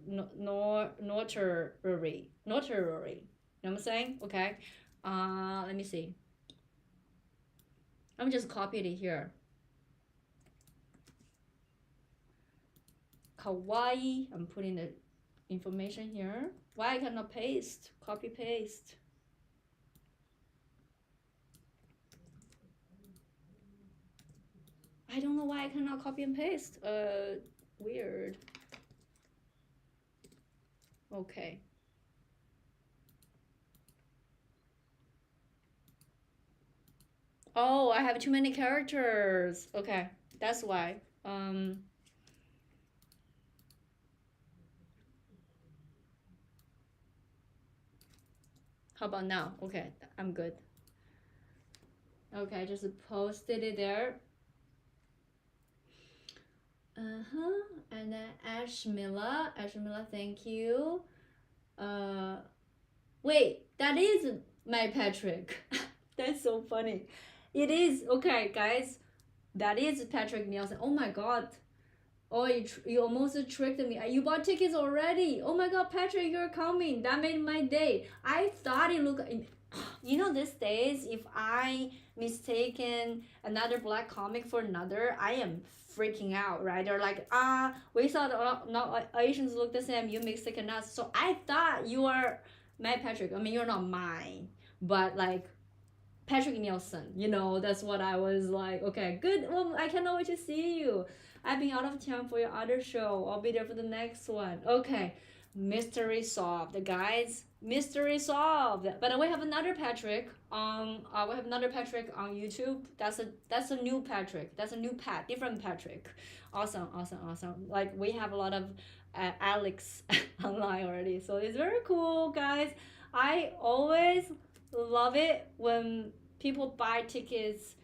You know what I'm saying? Okay. Let me see. I'm just copying it here. Kawaii. I'm putting the information here. Why I cannot paste? Copy paste. I don't know why I cannot copy and paste. Weird. Okay. Oh, I have too many characters. Okay, that's why. How about now? Okay, I'm good. Okay, I just posted it there. And then Ash Miller, thank you. Wait, that is my Patrick. That's so funny. It is okay, guys. That is Patrick Nielsen. Oh my god. Oh, you almost tricked me. You bought tickets already. Oh my god, Patrick, you're coming. That made my day. I thought it looked. You know, these days, if I mistaken another black comic for another, I am freaking out, right? They're like, we thought not Asians look the same. You mistaken us. So I thought you are my Patrick. I mean, you're not mine, but like Patrick Nielsen. You know, that's what I was like. Okay, good. Well, I cannot wait to see you. I've been out of town for your other show. I'll be there for the next one. Okay, mystery solved, guys. Mystery solved. But we have another Patrick on. We have another Patrick on YouTube. That's a new Patrick. That's a new different Patrick. Awesome. Like we have a lot of Alex online already, so it's very cool, guys. I always love it when people buy tickets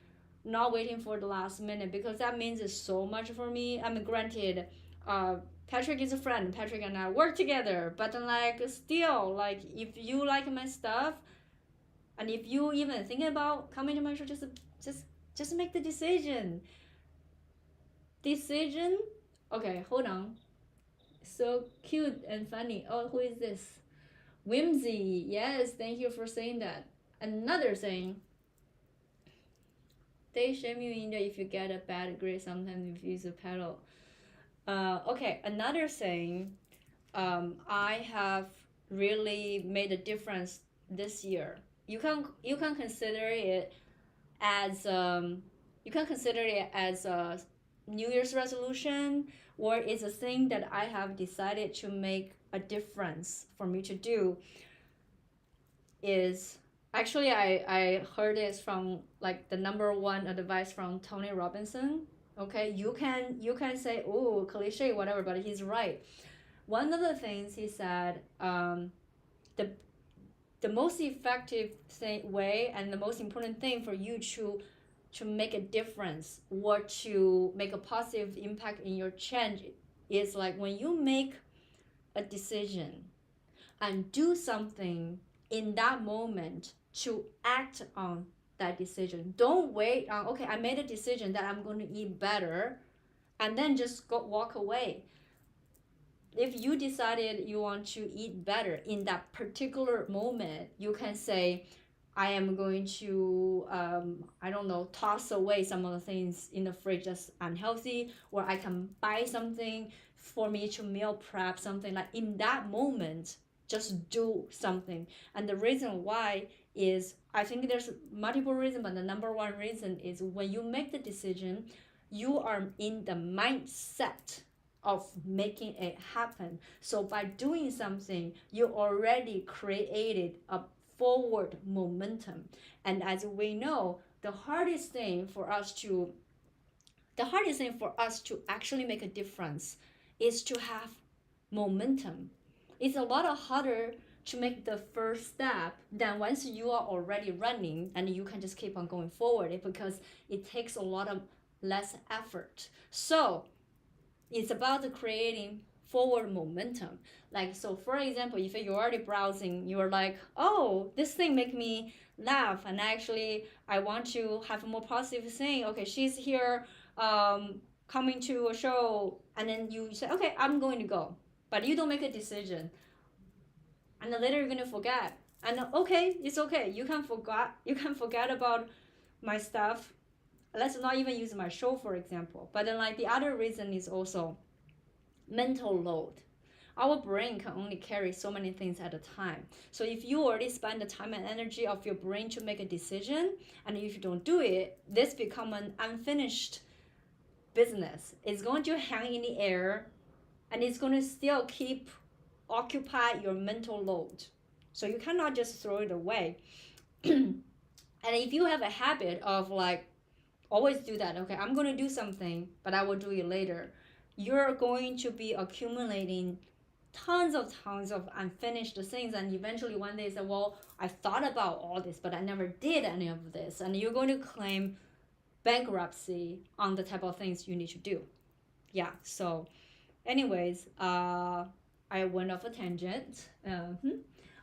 not waiting for the last minute, because that means it's so much for me. I mean, granted, uh, Patrick is a friend. Patrick and I work together, but then like still, like if you like my stuff, and if you even think about coming to my show, just just make the decision. Decision. Okay, hold on. So cute and funny. Oh, who is this? Whimsy. Yes, thank you for saying that. Another thing, they shame you in there if you get a bad grade. Sometimes if you use a pedal. Okay, another thing, I have really made a difference this year. You can consider it as you can consider it as a New Year's resolution, or it's a thing that I have decided to make a difference for me to do. Is actually I heard this from like the number one advice from Tony Robinson. Okay, you can say, oh, cliche, whatever, but he's right. One of the things he said, the the most effective way and the most important thing for you to make a difference or to make a positive impact in your change is like when you make a decision and do something in that moment to act on that decision. Don't wait on, okay, I made a decision that I'm going to eat better, and then just go walk away. If you decided you want to eat better in that particular moment, you can say, I am going to, I don't know, toss away some of the things in the fridge that's unhealthy, or I can buy something for me to meal prep, something like in that moment, just do something. And the reason why is, I think there's multiple reasons, but the number one reason is when you make the decision, you are in the mindset of making it happen. So by doing something, you already created a forward momentum. And as we know, the hardest thing for us to actually make a difference is to have momentum. It's a lot harder to make the first step than once you are already running and you can just keep on going forward, because it takes a lot of less effort. So it's about creating forward momentum. Like, so for example, if you're already browsing, you're like, oh, this thing make me laugh, and actually I want to have a more positive thing. Okay, she's here, coming to a show, and then you say, okay, I'm going to go, but you don't make a decision, and then later you're gonna forget. And okay, it's okay, you can forget about my stuff. Let's not even use my show for example. But then like the other reason is also mental load. Our brain can only carry so many things at a time. So if you already spend the time and energy of your brain to make a decision, and if you don't do it, this become an unfinished business. It's going to hang in the air, and it's going to still keep occupy your mental load. So you cannot just throw it away. And if you have a habit of like always do that, okay, I'm going to do something, but I will do it later, you're going to be accumulating tons of unfinished things, and eventually one day say, well, I thought about all this, but I never did any of this, and you're going to claim bankruptcy on the type of things you need to do. Yeah, so anyways, I went off a tangent.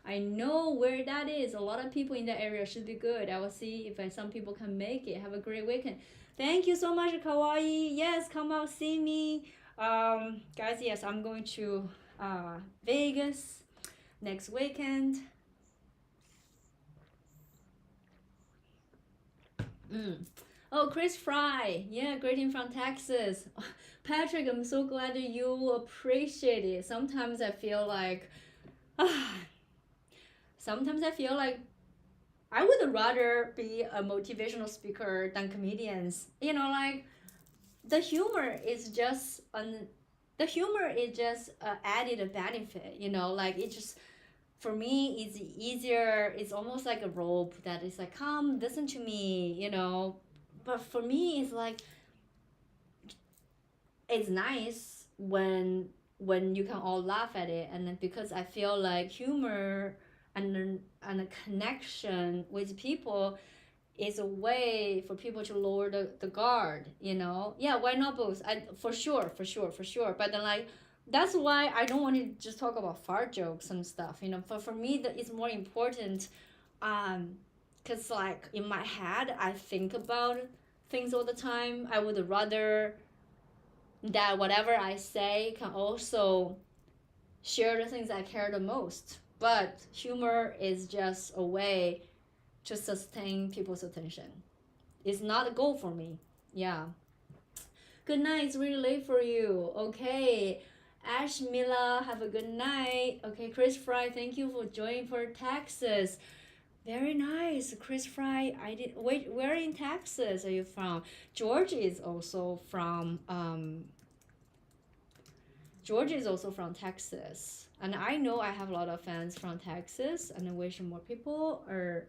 I know where that is. A lot of people in that area should be good. I will see if some people can make it. Have a great weekend. Thank you so much, Kawaii. Yes, come out, see me. Guys, yes, I'm going to Vegas next weekend. Oh, Chris Fry. Yeah, greeting from Texas. Patrick, I'm so glad that you appreciate it. Sometimes I feel like I would rather be a motivational speaker than comedians. Like the humor is just added benefit. Like it just, for me, it's easier. It's almost like a rope that is like, come listen to me. But for me, it's like it's nice when you can all laugh at it, and then because I feel like humor and a connection with people is a way for people to lower the guard, you know. Yeah, why not both? For sure, for sure, for sure. But then like that's why I don't want to just talk about fart jokes and stuff, you know. For me that is more important, because like in my head I think about things all the time. I would rather that whatever I say can also share the things I care the most. But humor is just a way to sustain people's attention. It's not a goal for me. Yeah. Good night. It's really late for you. Okay. Ash Mila, have a good night. Okay, Chris Fry, thank you for joining for Texas. Very nice, Chris Fry. I did wait. Where in Texas are you from? George is also from George is also from Texas, and I know I have a lot of fans from Texas, and I wish more people are,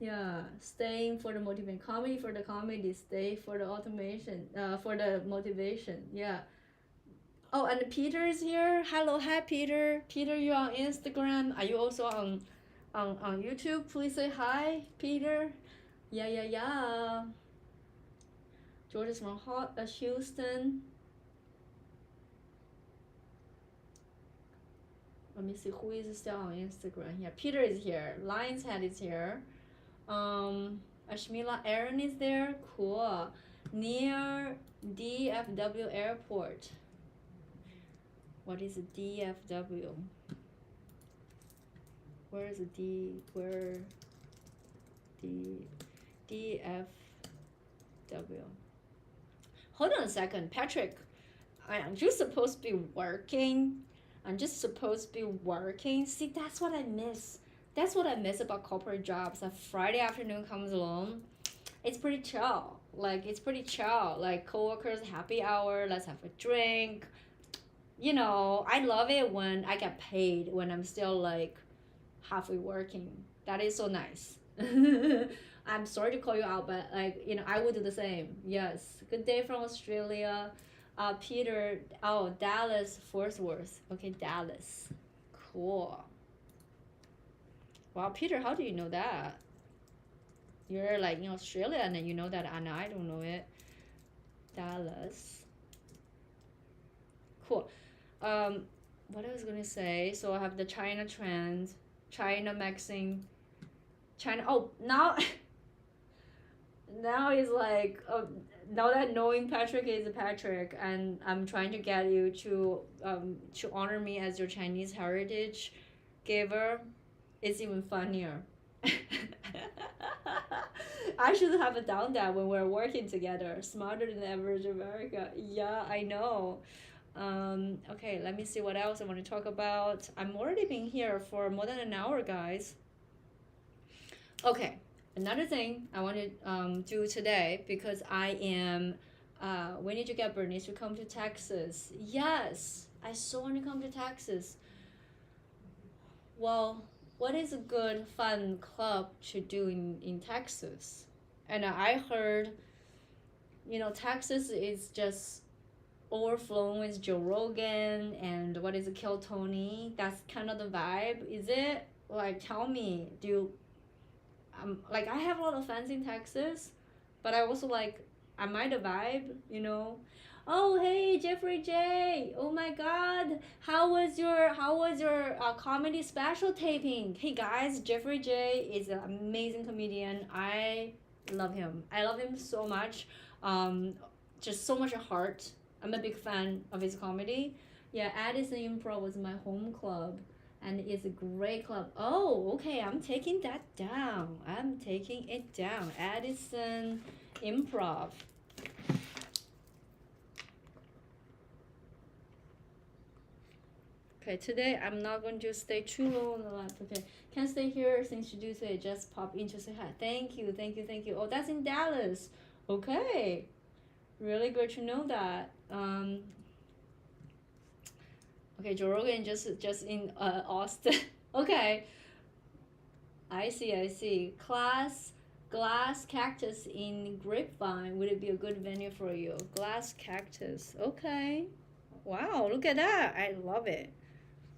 yeah, staying for the motivation comedy for the comedy, stay for the automation, for the motivation, yeah. Oh, and Peter is here. Hello, hi Peter. Peter, you're on Instagram. Are you also on YouTube? Please say hi, Peter. Yeah, yeah, yeah. George is from Houston. Let me see who is still on Instagram. Yeah, Peter is here. Lion's Head is here. Ashmila Aaron is there. Cool. Near DFW Airport. What is DFW? Where is where DFW? Hold on a second, Patrick. I'm just supposed to be working. I'm just supposed to be working. See, that's what I miss. That's what I miss about corporate jobs. A Friday afternoon comes along, it's pretty chill. Like it's pretty chill. Like coworkers, happy hour. Let's have a drink. You know, I love it when I get paid when I'm still like halfway working. That is so nice. I'm sorry to call you out, but like you know, I would do the same. Yes. Good day from Australia. Peter. Oh, Dallas, Fort Worth. Okay, Dallas. Cool. Wow, Peter, how do you know that? You're like in Australia and then you know that, and I don't know it. Dallas. Cool. What I was gonna say. So I have the China trend, China maxing, China. Oh, now, now is like, now that knowing Patrick is Patrick, and I'm trying to get you to honor me as your Chinese heritage giver, it's even funnier. I should have done that when we're working together. Smarter than average America. Yeah, I know. Okay, let me see what else I want to talk about. I'm already been here for more than an hour, guys. Okay, another thing I want to do today because I am. We need to get Bernice to come to Texas. Yes, I so want to come to Texas. Well, what is a good fun club to do in Texas? And I heard, you know, Texas is just overflowing with Joe Rogan and what is it, Kill Tony. That's kind of the vibe. Is it? Like, tell me, do you, like, I have a lot of fans in Texas, but I also like, am I the vibe, you know? Oh, hey, Jeffrey J. Oh my God. How was your comedy special taping? Hey guys, Jeffrey J is an amazing comedian. I love him. I love him so much. Just so much heart. I'm a big fan of his comedy. Yeah, Addison Improv was my home club, and it's a great club. Oh, okay, I'm taking that down. I'm taking it down. Addison Improv. Okay, today I'm not going to stay too long on the live. Okay, can't stay here since you do say just pop in to say hi. Thank you, thank you, thank you. Oh, that's in Dallas. Okay, really good to know that. Okay, Joe Rogan just in Austin. Okay, I see, I see. Glass cactus in Grapevine. Would it be a good venue for you? Glass cactus. Okay. Wow, look at that. I love it.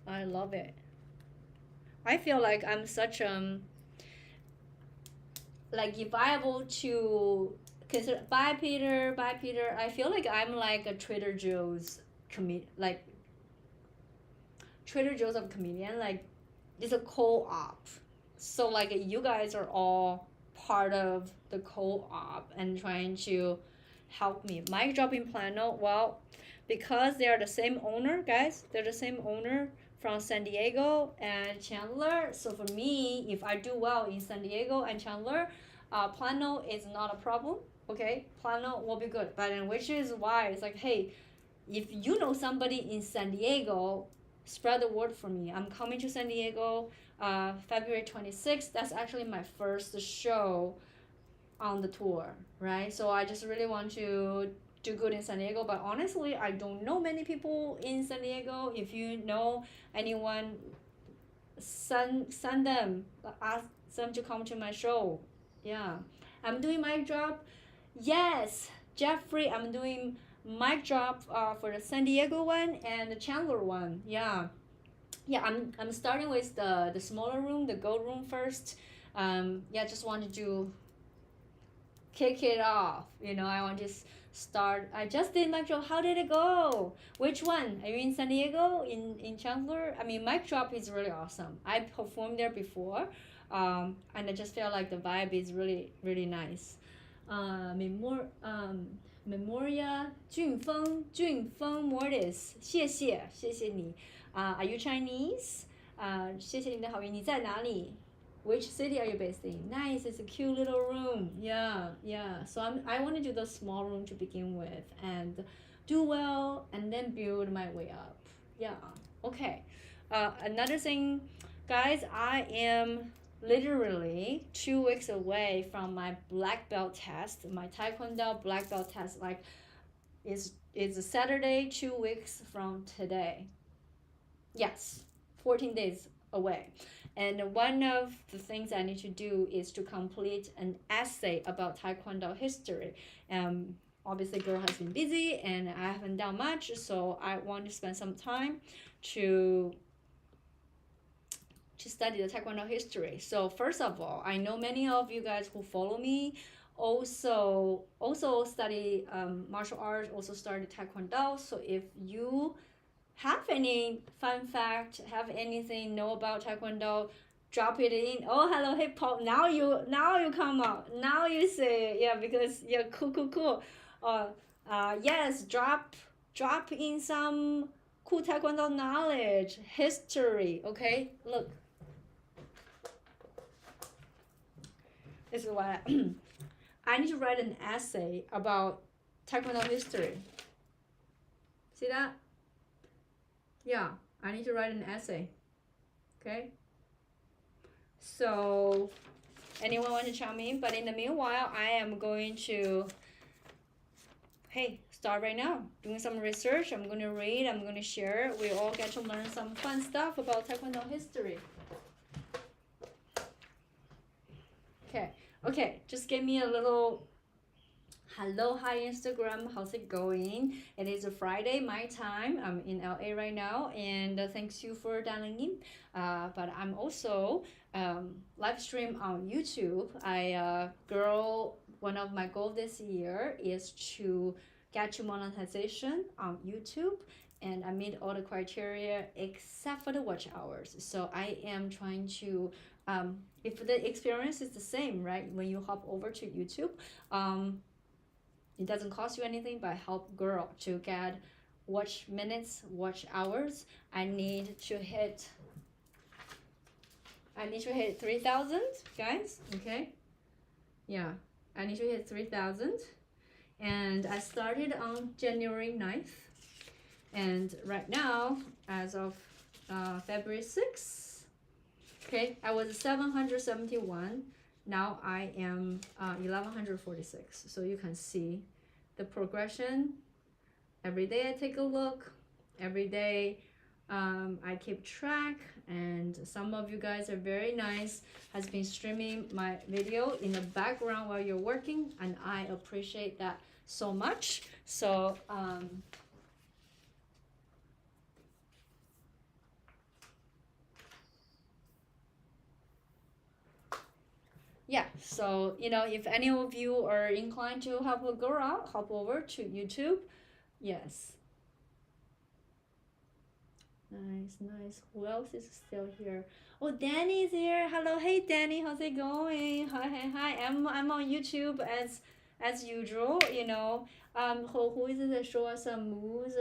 I love it. I feel like I'm such like if I able to consider, bye Peter, I feel like I'm like a Trader Joe's like Trader Joe's of comedian, like it's a co-op. So like you guys are all part of the co-op and trying to help me. Mic dropping plano, well, because they are the same owner, guys, they're the same owner from San Diego and Chandler. So for me, if I do well in San Diego and Chandler, plano is not a problem. Okay, plano will be good. But then which is why it's like, hey, if you know somebody in San Diego, spread the word for me. I'm coming to San Diego February 26th. That's actually my first show on the tour, right? So I just really want to do good in San Diego. But honestly, I don't know many people in San Diego. If you know anyone, send them, ask them to come to my show. Yeah, I'm doing mic drop. Yes, Jeffrey, I'm doing mic drop for the San Diego one and the Chandler one. Yeah, yeah. I'm starting with the smaller room, the gold room first. Yeah, just wanted to kick it off. I want to start. I just did mic drop. How did it go? Which one? Are you in San Diego? In Chandler? I mean, mic drop is really awesome. I performed there before, and I just feel like the vibe is really really nice. Memoria 俊峰 Mortis，谢谢你。Are you Chinese？谢谢你的好运。你在哪里？Which city are you based in? Nice, it's a cute little room. Yeah, yeah. So I want to do the small room to begin with and do well and then build my way up. Yeah. Okay. Another thing, guys, I am literally 2 weeks away from my black belt test, my Taekwondo black belt test. Like, it's a Saturday, 2 weeks from today. Yes, 14 days away. And one of the things I need to do is to complete an essay about Taekwondo history. Obviously, girl has been busy and I haven't done much, so I want to spend some time to study the Taekwondo history. So first of all, I know many of you guys who follow me also study martial arts, also started Taekwondo. So if you have any fun fact, have anything know about Taekwondo, drop it in. Oh, hello, hip hop. Now you come out. Now you say, yeah, because yeah, cool. Yes, drop in some cool Taekwondo knowledge, history. Okay, look. This is what I need to write an essay about Taekwondo history. See that? Yeah, I need to write an essay. Okay? So, anyone want to chime in? But in the meanwhile, I am going to, start right now. Doing some research. I'm going to read. I'm going to share. We all get to learn some fun stuff about Taekwondo history. Okay. Just give me a little hello, hi Instagram, how's it going? It is a Friday, my time. I'm in LA right now, and thanks you for dialing in. But I'm also live stream on YouTube. One of my goals this year is to get to monetization on YouTube, and I meet all the criteria except for the watch hours. So I am trying to, if the experience is the same, right? When you hop over to YouTube, it doesn't cost you anything, but help girl to get watch minutes, watch hours. I need to hit 3,000, guys. Okay. Yeah, I need to hit 3,000. And I started on January 9th. And right now, as of February 6th, okay, I was 771. Now I am 1146. So you can see the progression. Every day I take a look. Every day I keep track. And some of you guys are very nice, has been streaming my video in the background while you're working. And I appreciate that so much. So Yeah, so if any of you are inclined to help a girl out, hop over to YouTube. Yes. Nice, nice. Who else is still here? Oh, Danny's here. Hello, hey Danny, how's it going? Hi, hi, hi. I'm on YouTube as usual. Who is it that show us some moves?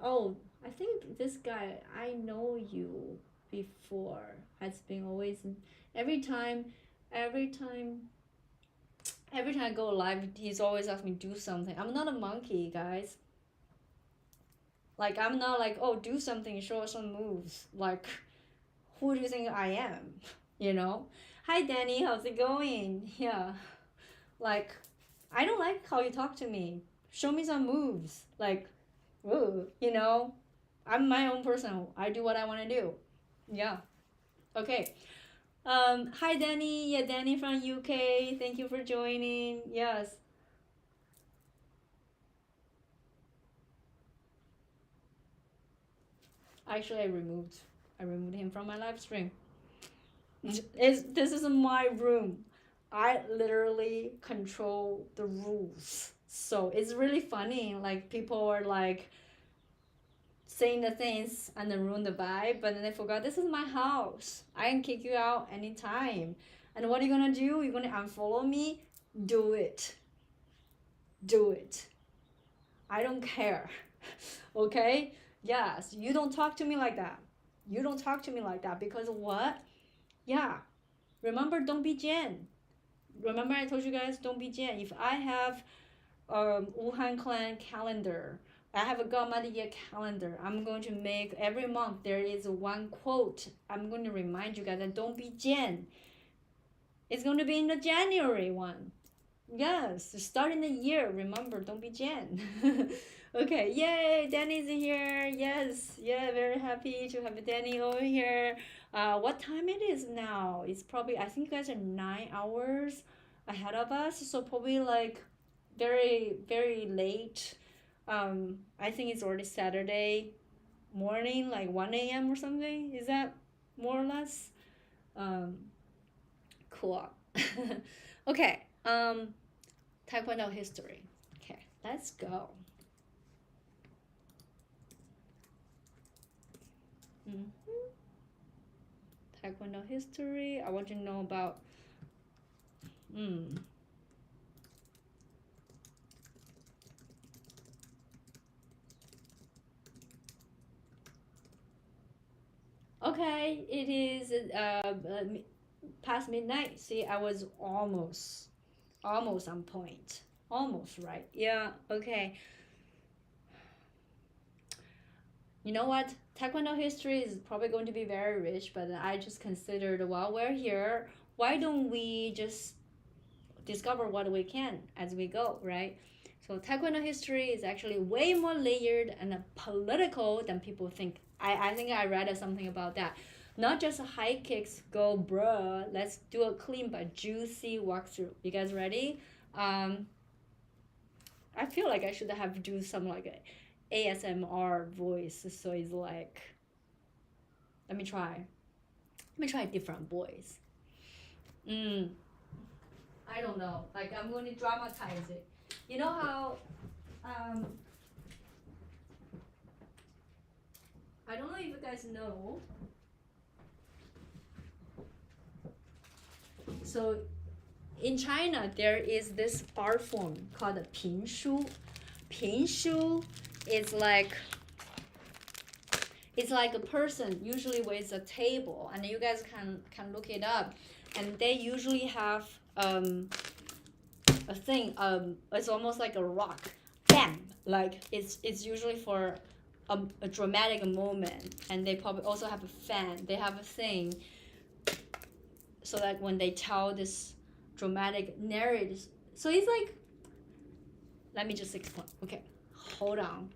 Oh, I think this guy. I know you before. Has been always every time, every time. Every time I go live, he's always asking me to do something. I'm not a monkey, guys. Like I'm not like, oh, do something, show us some moves. Like, who do you think I am? You know? Hi Danny, how's it going? Yeah. Like, I don't like how you talk to me. Show me some moves. Like, ooh, I'm my own person. I do what I want to do. Yeah. Okay. Hi Danny. Yeah, Danny from UK. Thank you for joining. Yes. Actually, I removed him from my live stream. This is my room. I literally control the rules. So it's really funny. Like people are like saying the things and then ruin the vibe, but then they forgot this is my house. I can kick you out anytime. And what are you gonna do? You're gonna unfollow me? Do it. Do it. I don't care. Okay? Yes, you don't talk to me like that. You don't talk to me like that because what? Yeah. Remember, don't be Jen. Remember, I told you guys, don't be Jen. If I have Wuhan clan calendar, I have a Godmother year calendar. I'm going to make every month there is one quote. I'm going to remind you guys that don't be Jen. It's going to be in the January one. Yes, starting the year. Remember, don't be Jen. Okay, yay, Danny's here. Yes, yeah, very happy to have Danny over here. What time it is now? It's probably, I think you guys are 9 hours ahead of us, so probably like very, very late. I think it's already Saturday morning, like 1 a.m. or something. Is that more or less? Um, cool. Okay, Taekwondo history. Okay, let's go. Mm-hmm. Taekwondo history. I want to know about. Mm. Okay, it is past midnight. See, I was almost on point. Almost right. Yeah. Okay. You know what? Taekwondo history is probably going to be very rich, but I just considered while we're here, why don't we just discover what we can as we go, right? So Taekwondo history is actually way more layered and political than people think. I think I read something about that. Not just high kicks, go bruh. Let's do a clean but juicy walkthrough. You guys ready? Um, I feel like I should have do some like a ASMR voice. So it's like, let me try. Let me try a different voice. I don't know. Like I'm going to dramatize it. You know how um, I don't know if you guys know. So in China, there is this art form called 评书. 评书is like it's like a person usually with a table, and you guys can look it up, and they usually have a thing. It's almost like a rock, bam. Like it's usually for a dramatic moment, and they probably also have a fan. They have a thing so that when they tell this dramatic narrative, so it's like, let me just explain. Okay, hold on,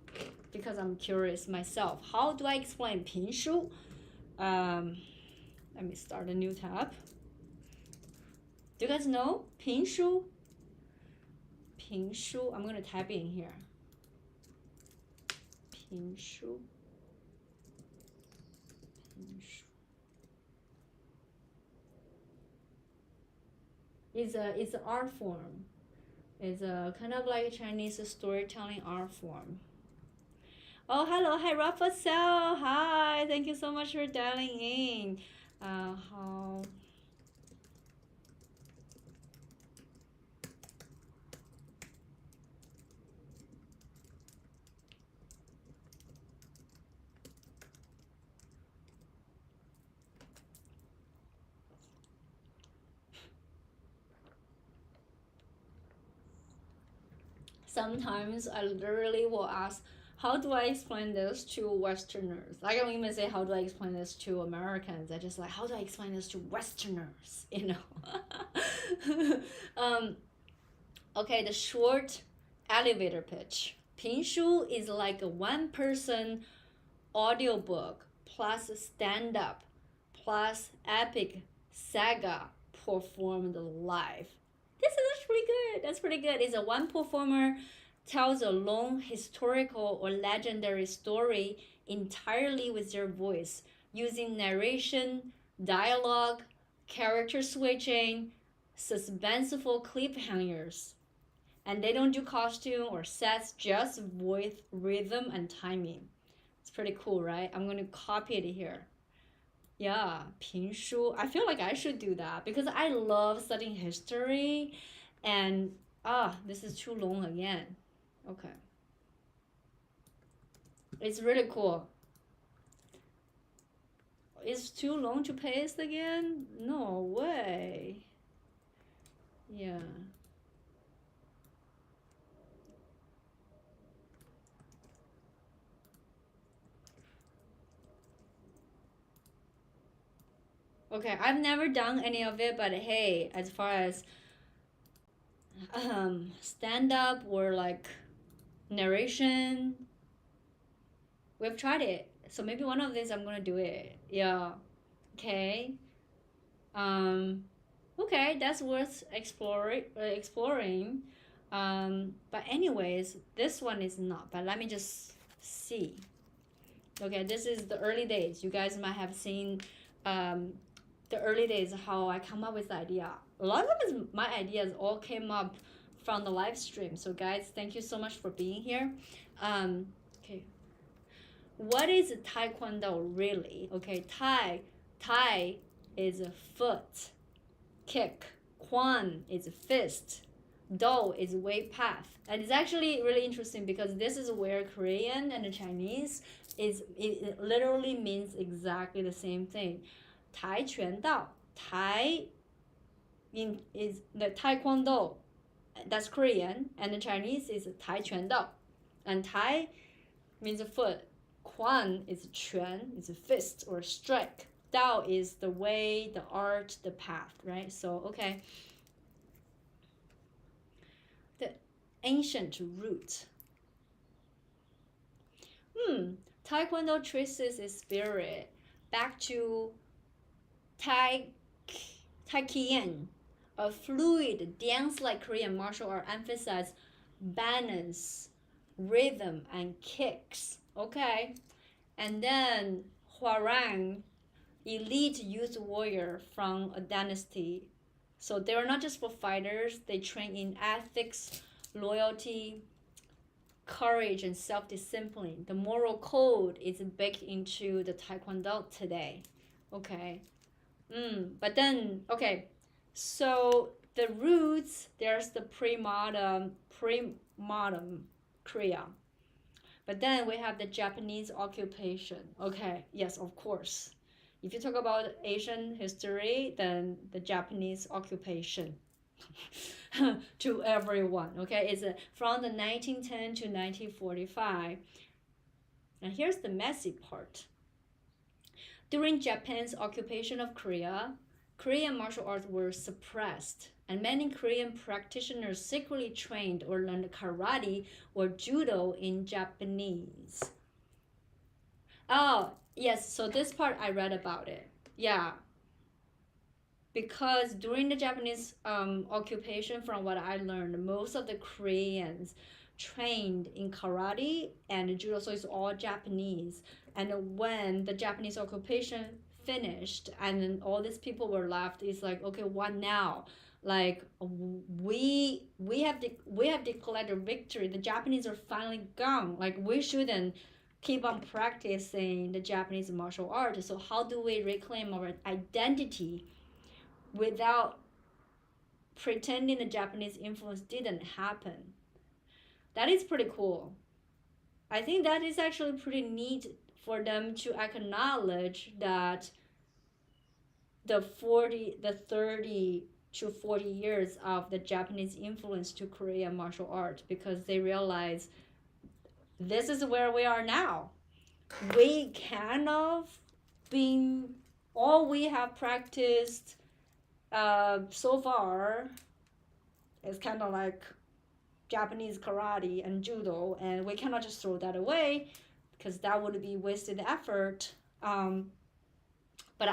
because I'm curious myself. How do I explain 评书? Let me start a new tab. Do you guys know 评书? 评书, I'm gonna type in here. 评书. 评书. It's an art form. It's a kind of like a Chinese storytelling art form. Oh, hello, hi Raphael. Hi, thank you so much for dialing in. How sometimes I literally will ask, how do I explain this to Westerners? I don't even say how do I explain this to Americans. I just like how do I explain this to Westerners? um, okay, the short elevator pitch. 评书 is like a one-person audiobook plus stand-up plus epic saga performed live. This is pretty good. That's pretty good. It's a one performer tells a long historical or legendary story entirely with their voice, using narration, dialogue, character switching, suspenseful cliffhangers. And they don't do costume or sets, just voice, rhythm, and timing. It's pretty cool, right? I'm gonna copy it here. Yeah, 评书. I feel like I should do that because I love studying history, and this is too long again. Okay, it's really cool. It's too long to paste again? No way. Yeah. Okay, I've never done any of it, but hey, as far as stand up or like narration, we've tried it. So maybe one of these I'm gonna do it. Yeah. Okay. Um, okay, that's worth exploring. But anyways, this one is not. But let me just see. Okay, this is the early days. You guys might have seen the early days how I come up with the idea. A lot of them is my ideas all came up from the live stream. So guys, thank you so much for being here. Okay, what is Taekwondo really? Okay, Tai is a foot, kick. Quan is a fist. Do is way path. And it's actually really interesting because this is where Korean and the Chinese it literally means exactly the same thing. Tai Quan Dao. Tai is the Taekwondo. That's Korean, and the Chinese is Tai Quan Dao. And Tai means a foot. Quan is Quan, is a fist or a strike. Dao is the way, the art, the path, right? So, okay. The ancient root. Taekwondo traces its spirit back to Tai Kien, a fluid dance-like Korean martial art emphasizes balance, rhythm, and kicks. Okay, and then Hwarang, elite youth warrior from a dynasty. So they are not just for fighters, they train in ethics, loyalty, courage, and self-discipline. The moral code is baked into the Taekwondo today. Okay. But then, okay, so the roots, there's the pre-modern Korea. But then we have the Japanese occupation. Okay, yes, of course. If you talk about Asian history, then the Japanese occupation to everyone. Okay, it's from the 1910 to 1945. And here's the messy part. During Japan's occupation of Korea, Korean martial arts were suppressed, and many Korean practitioners secretly trained or learned karate or judo in Japanese. Oh, yes, so this part I read about it. Yeah. Because during the Japanese occupation, from what I learned, most of the Koreans trained in karate and judo, so it's all Japanese. And when the Japanese occupation finished, and then all these people were left. It's like, okay, what now? Like we have declared a victory. The Japanese are finally gone. Like we shouldn't keep on practicing the Japanese martial art. So how do we reclaim our identity without pretending the Japanese influence didn't happen? That is pretty cool. I think that is actually pretty neat for them to acknowledge that the 30 to 40 years of the Japanese influence to Korean martial art, because they realize this is where we are now. We kind of been all we have practiced so far is kind of like Japanese karate and judo, and we cannot just throw that away because that would be wasted effort. But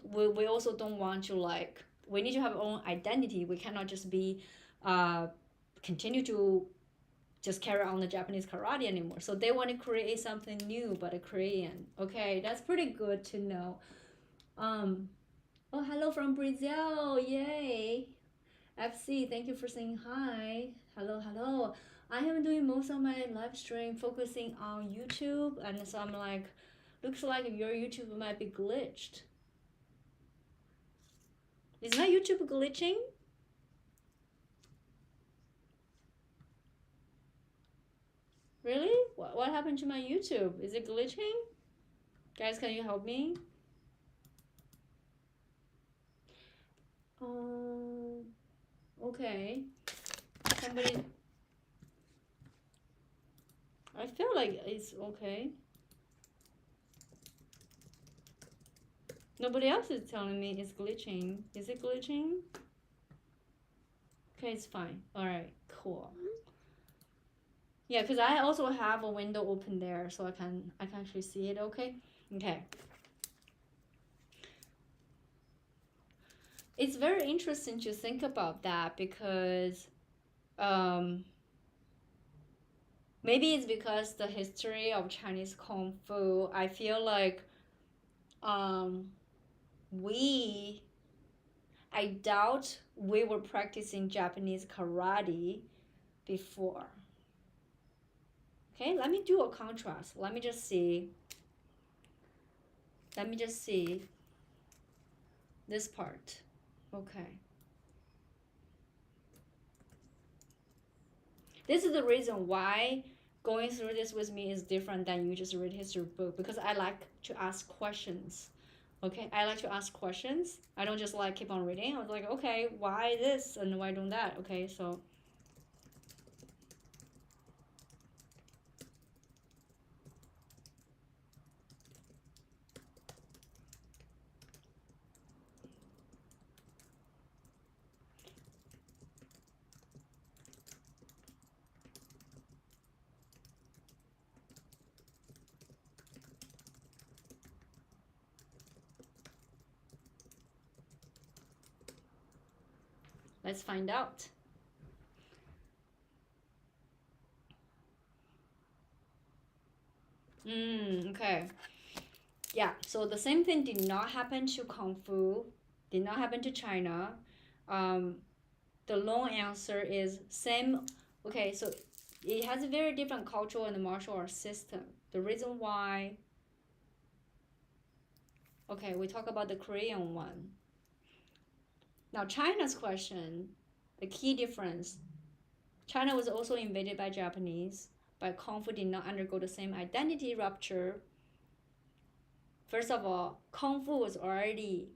we also don't want to, like, we need to have our own identity. We cannot just be continue to just carry on the Japanese karate anymore. So they want to create something new but a Korean. Okay, that's pretty good to know. Oh, hello from Brazil. Yay. FC, thank you for saying hi. Hello, hello. I am doing most of my live stream focusing on YouTube, and so I'm like, looks like your YouTube might be glitched. Is my YouTube glitching? Really? What happened to my YouTube? Is it glitching? Guys, can you help me? Okay. Somebody. I feel like it's okay. Nobody else is telling me it's glitching. Is it glitching? Okay, it's fine. Alright, cool. Yeah, because I also have a window open there, so I can actually see it. Okay. It's very interesting to think about that, because maybe it's because the history of Chinese Kung Fu, I feel like I doubt we were practicing Japanese karate before. Okay, let me do a contrast. Let me just see this part. Okay. This is the reason why going through this with me is different than you just read history book, because I like to ask questions. Okay, I like to ask questions. I don't just like keep on reading. I was like, okay, why this and why don't that? Okay, so let's find out. Okay. Yeah, so the same thing did not happen to Kung Fu, did not happen to China. The long answer is same. Okay, so it has a very different cultural and martial art system. The reason why, okay, we talk about the Korean one. Now, China's question, the key difference, China was also invaded by Japanese, but Kung Fu did not undergo the same identity rupture. First of all, Kung Fu was already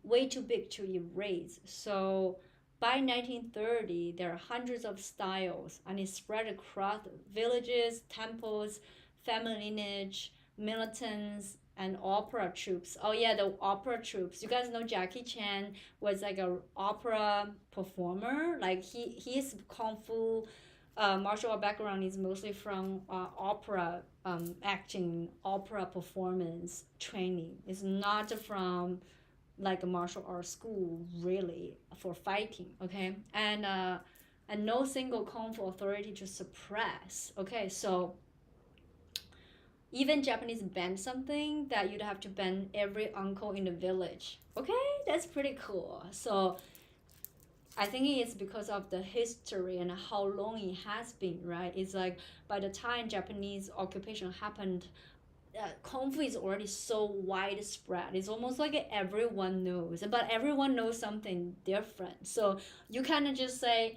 way too big to erase. So by 1930, there are hundreds of styles, and it spread across villages, temples, family lineage, militants, and opera troops. Oh yeah, the opera troops. You guys know Jackie Chan was like a opera performer. Like his Kung Fu martial art background is mostly from opera acting, opera performance training. It's not from like a martial arts school really for fighting. Okay, and no single Kung Fu authority to suppress. Okay, so Even Japanese banned something that you'd have to ban every uncle in the village. Okay, that's pretty cool. So I think it's because of the history and how long it has been, right? It's like by the time Japanese occupation happened, Kung Fu is already so widespread. It's almost like everyone knows, but everyone knows something different. So you kind of just say,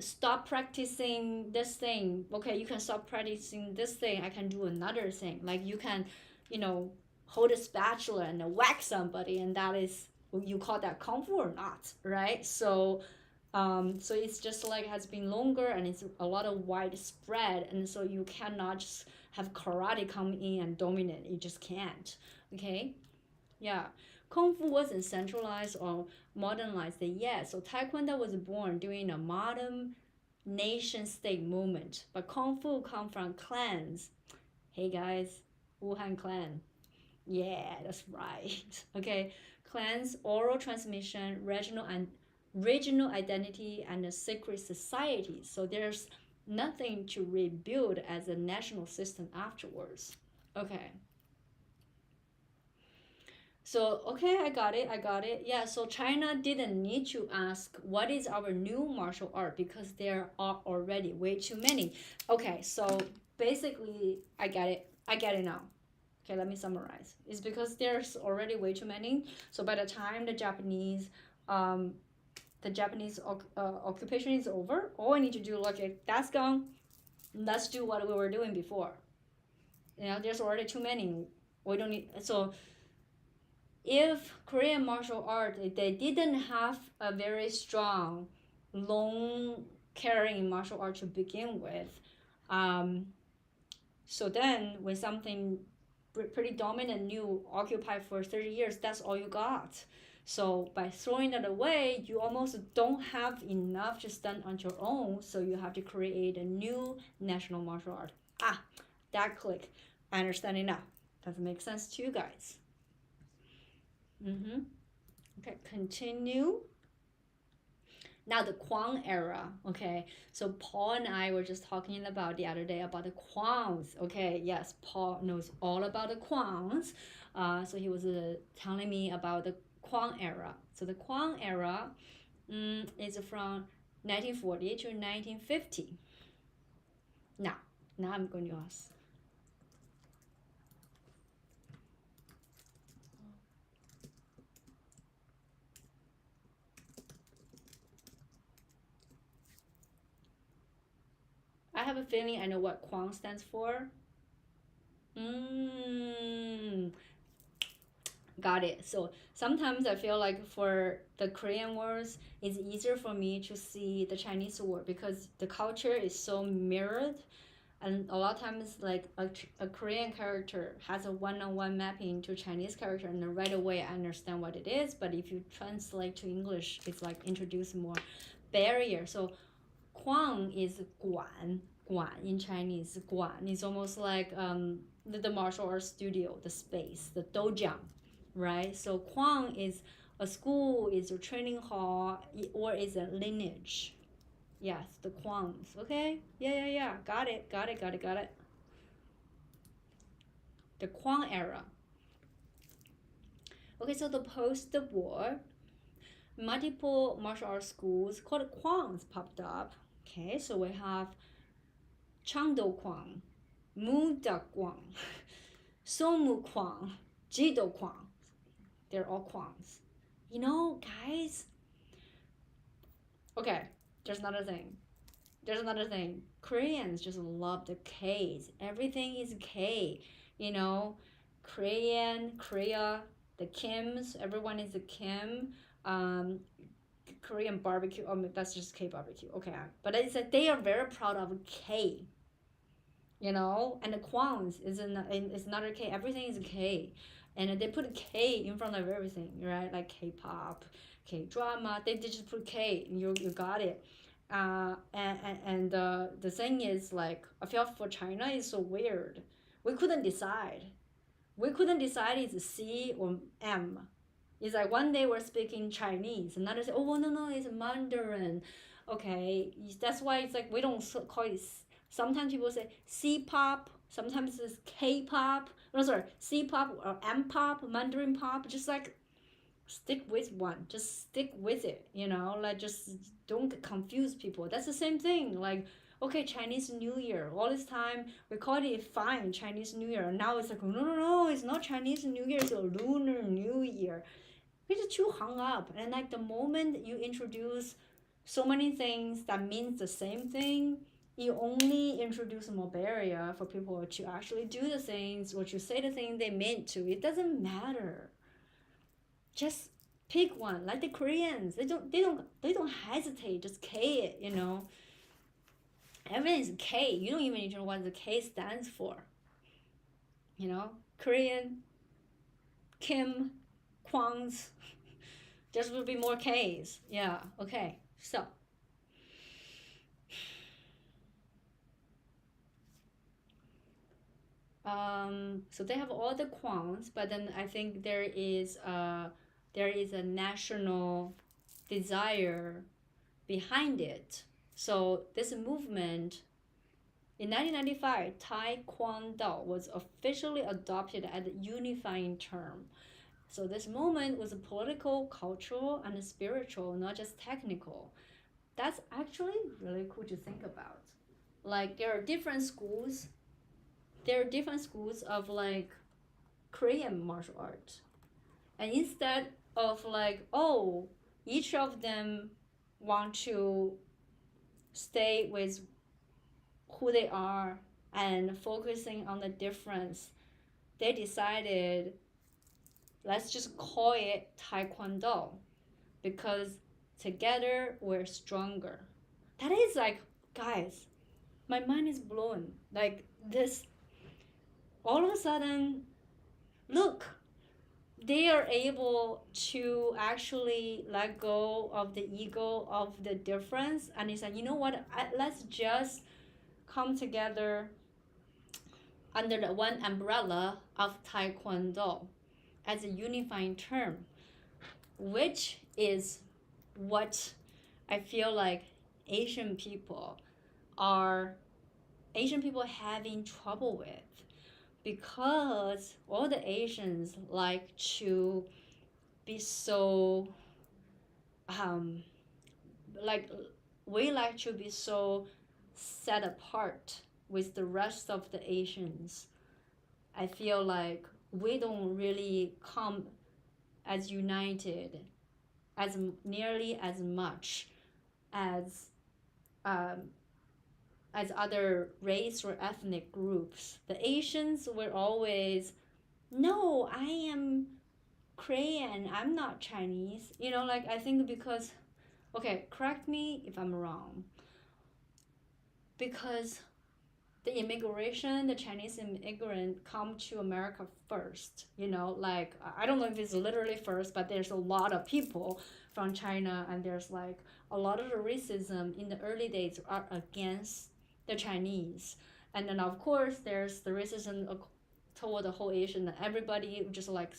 stop practicing this thing. Okay, you can stop practicing this thing. I can do another thing. Like you can, you know, hold a spatula and whack somebody, and that is you call that Kung Fu or not, right? So it's just like has been longer and it's a lot of widespread, and so you cannot just have karate come in and dominate. You just can't. Okay, yeah. Kung Fu wasn't centralized or modernized yet, so Taekwondo was born during a modern nation state movement. But Kung Fu come from clans. Hey guys, Wuhan clan. Yeah, that's right. Okay, clans, oral transmission, regional identity, and a secret society. So there's nothing to rebuild as a national system afterwards. Okay. So, okay, I got it. I got it. Yeah, so China didn't need to ask what is our new martial art because there are already way too many. Okay, so basically, I get it. I get it now. Okay, let me summarize. It's because there's already way too many. So by the time um, the Japanese occupation is over, all I need to do, okay, that's gone. Let's do what we were doing before. You know, there's already too many. We don't need. So if Korean martial art, they didn't have a very strong, long carrying martial art to begin with. Um, so then when something pretty dominant new occupy for 30 years, that's all you got. So by throwing that away, you almost don't have enough to stand on your own, so you have to create a new national martial art. That click. I understand it now. Does it make sense to you guys? Mm-hmm. Okay, continue. Now the Kwang era, okay. So Paul and I were just talking about the other day about the Kwangs, okay. Yes, Paul knows all about the Kwangs. So he was telling me about the Kwang era. So the Kwang era is from 1940 to 1950. Now I'm going to ask. I have a feeling I know what Kwang stands for. Got it. So sometimes I feel like for the Korean words, it's easier for me to see the Chinese word because the culture is so mirrored. And a lot of times, like a Korean character has a one-on-one mapping to Chinese character, and then right away I understand what it is. But if you translate to English, it's like introduce more barrier. So, Guan is guan. Guan in Chinese, guan is almost like the martial arts studio, the space, the dojo, right? So Kwang is a school, is a training hall, or is a lineage. Yes, the Kwangs. Okay? Yeah. Got it. The Kwang era. Okay, so the post-war, multiple martial arts schools called Kwangs popped up. Okay, so we have Changdo Kwang, Muda Kwang, Somu Kwang, Jido Kwang. They're all Kwangs. You know, guys. Okay, there's another thing. Koreans just love the K's. Everything is K. You know, Korea, the Kims. Everyone is a Kim. Um, Korean barbecue. Oh, that's just K barbecue. Okay, but it's like they are very proud of K. You know, and the Kwangs is another K. Everything is K, and they put K in front of everything, right? Like K-pop, K-drama. They just put K. You got it. And the thing is, like, I feel for China is so weird. We couldn't decide. It's C or M. It's like one day we're speaking Chinese, another say, oh no, it's Mandarin. Okay, that's why it's like we don't call it. Sometimes people say C-pop, sometimes it's K-pop, no sorry, C-pop or M-pop, Mandarin pop, just like stick with one, just stick with it, like just don't confuse people. That's the same thing, like okay, Chinese New Year, all this time we called it fine Chinese New Year, now it's like no no no, it's not Chinese New Year, it's a Lunar New Year. We're just too hung up, and like the moment you introduce so many things that means the same thing, you only introduce more barrier for people to actually do the things or to say the thing they meant to. It doesn't matter, just pick one, like the Koreans, they don't hesitate, just K it. Everything is K, you don't even need to know what the K stands for. Korean, Kim, Kwang's, there will be more K's. Yeah, okay, so so they have all the Kwangs, but then I think there is a national desire behind it. So this movement in 1995, Taekwondo was officially adopted as a unifying term. So this movement was political, cultural, and spiritual, not just technical. That's actually really cool to think about. Like there are different schools. There are different schools of like Korean martial arts, and instead of like, oh, each of them want to stay with who they are and focusing on the difference, they decided, let's just call it Taekwondo, because together we're stronger. That is like, guys, my mind is blown. Like this, all of a sudden, look, they are able to actually let go of the ego of the difference, and it's like, you know what, let's just come together under the one umbrella of Taekwondo as a unifying term, which is what I feel like Asian people having trouble with, because all the Asians like to be so like we like to be so set apart with the rest of the Asians. I feel like we don't really come as united as nearly as much as other race or ethnic groups. The Asians were always, no, I am Korean, I'm not Chinese. Like I think because, okay, correct me if I'm wrong, because the Chinese immigrant come to America first. Like I don't know if it's literally first, but there's a lot of people from China, and there's like a lot of the racism in the early days are against the Chinese. And then of course there's the racism toward the whole Asian, and everybody just like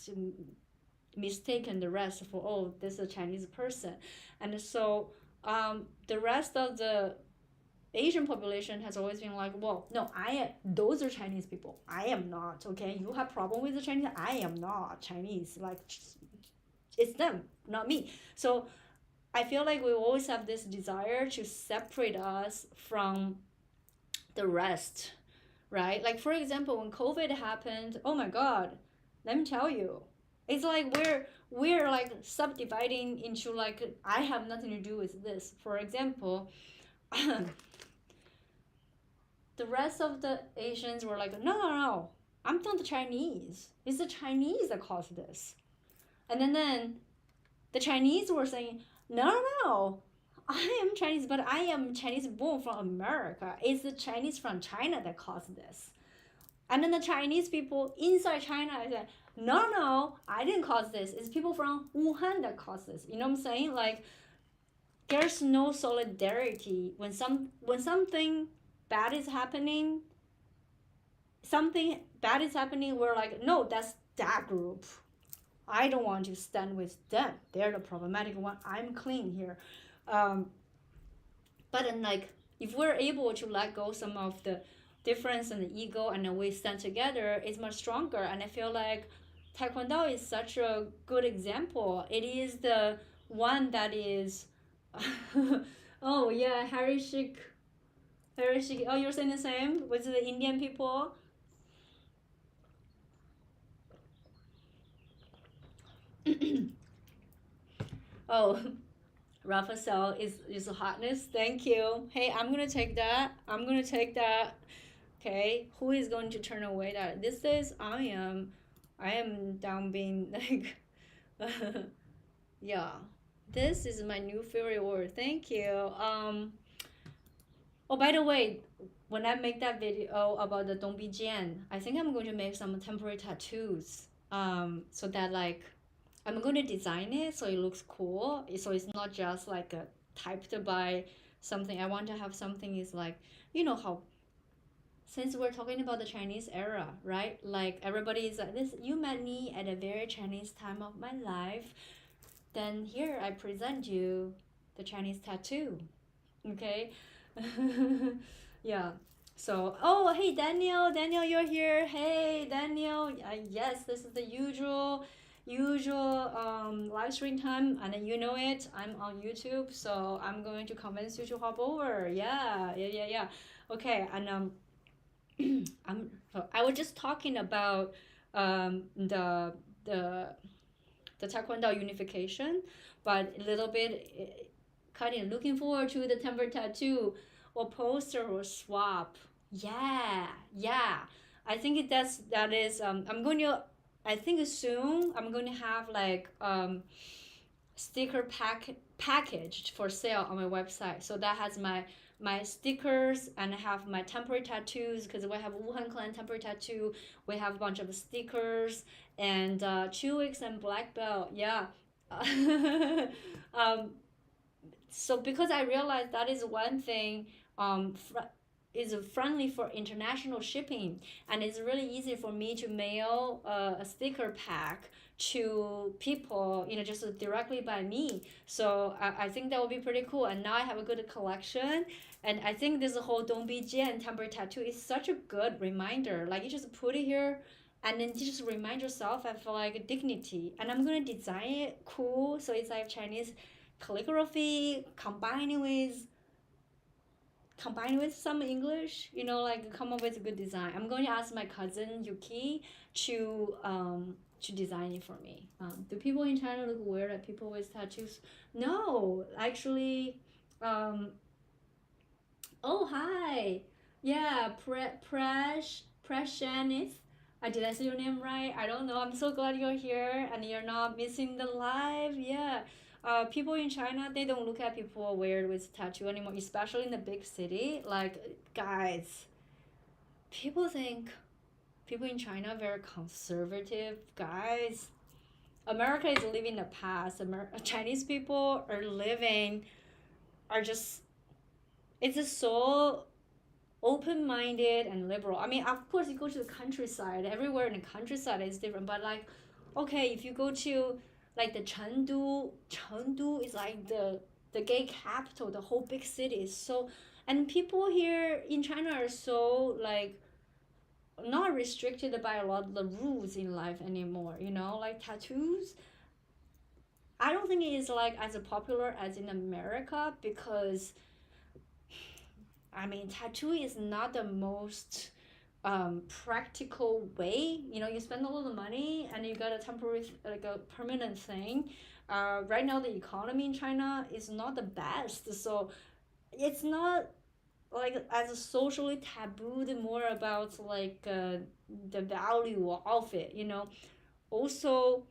mistaken the rest for, oh, this is a Chinese person. And so the rest of the Asian population has always been like, well, no, those are Chinese people, I am not. Okay, you have problem with the Chinese, I am not Chinese, like it's them, not me. So I feel like we always have this desire to separate us from the rest, right? Like for example, when COVID happened, oh my god, let me tell you, it's like we're like subdividing into like, I have nothing to do with this. For example, the rest of the Asians were like, no, no, no, I'm not the Chinese. It's the Chinese that caused this. And then the Chinese were saying, no, no, no, I am Chinese, but I am Chinese born from America. It's the Chinese from China that caused this. And then the Chinese people inside China said, no, no, I didn't cause this. It's people from Wuhan that caused this. You know what I'm saying? Like, there's no solidarity when something bad is happening. Something bad is happening. We're like, no, that's that group. I don't want to stand with them. They're the problematic one. I'm clean here. But then, like, if we're able to let go some of the difference and the ego, and then we stand together, is much stronger. And I feel like Taekwondo is such a good example. It is the one that is, oh yeah, Harishik. Oh, you're saying the same with the Indian people. Oh, Rafa cell is a hotness. Thank you. Hey, I'm gonna take that. I'm gonna take that. Okay, who is going to turn away that? This is I am down being like, yeah. This is my new favorite word. Thank you. Oh, by the way, when I make that video about the Dongbi Jian, I think I'm going to make some temporary tattoos. So that like I'm going to design it so it looks cool. So it's not just like a typed by something. I want to have something is like, you know how, since we're talking about the Chinese era, right? Like everybody is like this. You met me at a very Chinese time of my life. Then here I present you the Chinese tattoo. Okay. Yeah. So, oh, hey, Daniel, you're here. Hey, Daniel. Yes, this is the usual live stream time, and then you know it. I'm on YouTube, so I'm going to convince you to hop over. Yeah. Okay, and I'm. I was just talking about the the Taekwondo unification, but a little bit cutting. Looking forward to the temper tattoo or poster or swap. Yeah. I think that is. I'm going to. I think soon I'm going to have like sticker packaged for sale on my website. So that has my stickers, and I have my temporary tattoos because we have Wuhan clan temporary tattoo. We have a bunch of stickers and 2 weeks and black belt. Yeah. um, so because I realized that is one thing is friendly for international shipping, and it's really easy for me to mail a sticker pack to people, just directly by me. So I think that would be pretty cool, and now I have a good collection. And I think this whole Don't Be Jian temporary tattoo is such a good reminder. Like you just put it here, and then you just remind yourself of like dignity. And I'm gonna design it cool, so it's like Chinese calligraphy combined with some English, like come up with a good design. I'm going to ask my cousin Yuki to design it for me. Do people in China look weird at people with tattoos? No, actually. Um, oh, hi. Yeah, Preshanith. Did I say your name right? I don't know. I'm so glad you're here and you're not missing the live. Yeah. People in China, they don't look at people weird with tattoo anymore, especially in the big city. Like, guys, people think people in China are very conservative. Guys, America is living the past. Chinese people are just, it's just so open-minded and liberal. I mean, of course, you go to the countryside. Everywhere in the countryside is different. But like, okay, if you go to like the Chengdu is like the gay capital. The whole big city is so, and people here in China are so like not restricted by a lot of the rules in life anymore. Like tattoos. I don't think it is like as popular as in America because I mean, tattoo is not the most practical way. You spend a lot of money and you got a temporary, like a permanent thing. Right now, the economy in China is not the best, so it's not like as a socially tabooed. More about like the value of it. Also,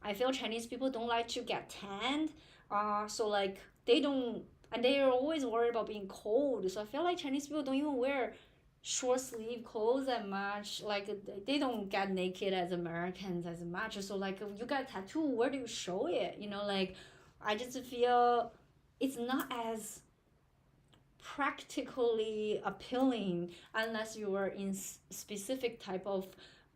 I feel Chinese people don't like to get tanned. So like they don't, and they are always worried about being cold. So I feel like Chinese people don't even wear short sleeve clothes that much. Like they don't get naked as Americans as much. So like you got a tattoo, where do you show it? Like I just feel it's not as practically appealing unless you are in specific type of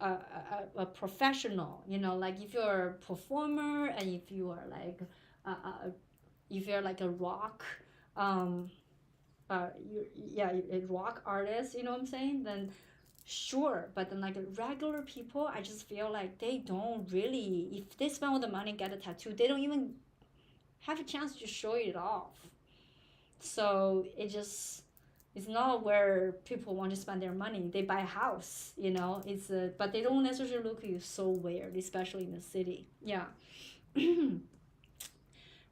a professional. Like if you're a performer and if you are like if you're like a rock um a rock artist, you know what I'm saying, then sure. But then like regular people, I just feel like they don't really, if they spend all the money get a tattoo, they don't even have a chance to show it off. So it just, it's not where people want to spend their money. They buy a house, you know. But they don't necessarily look so weird, especially in the city. Yeah.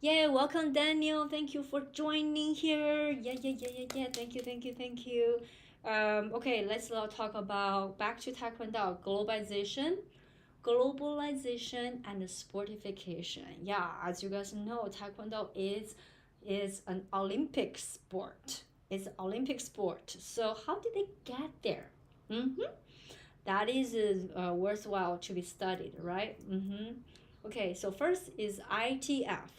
Yeah, welcome Daniel. Thank you for joining here. Yeah. Thank you, thank you. Okay, let's now talk about back to Taekwondo, globalization and sportification. Yeah, as you guys know, Taekwondo is an Olympic sport. It's an Olympic sport. So how did they get there? Mm-hmm. That is worthwhile to be studied, right? Mm-hmm. Okay, so first is ITF,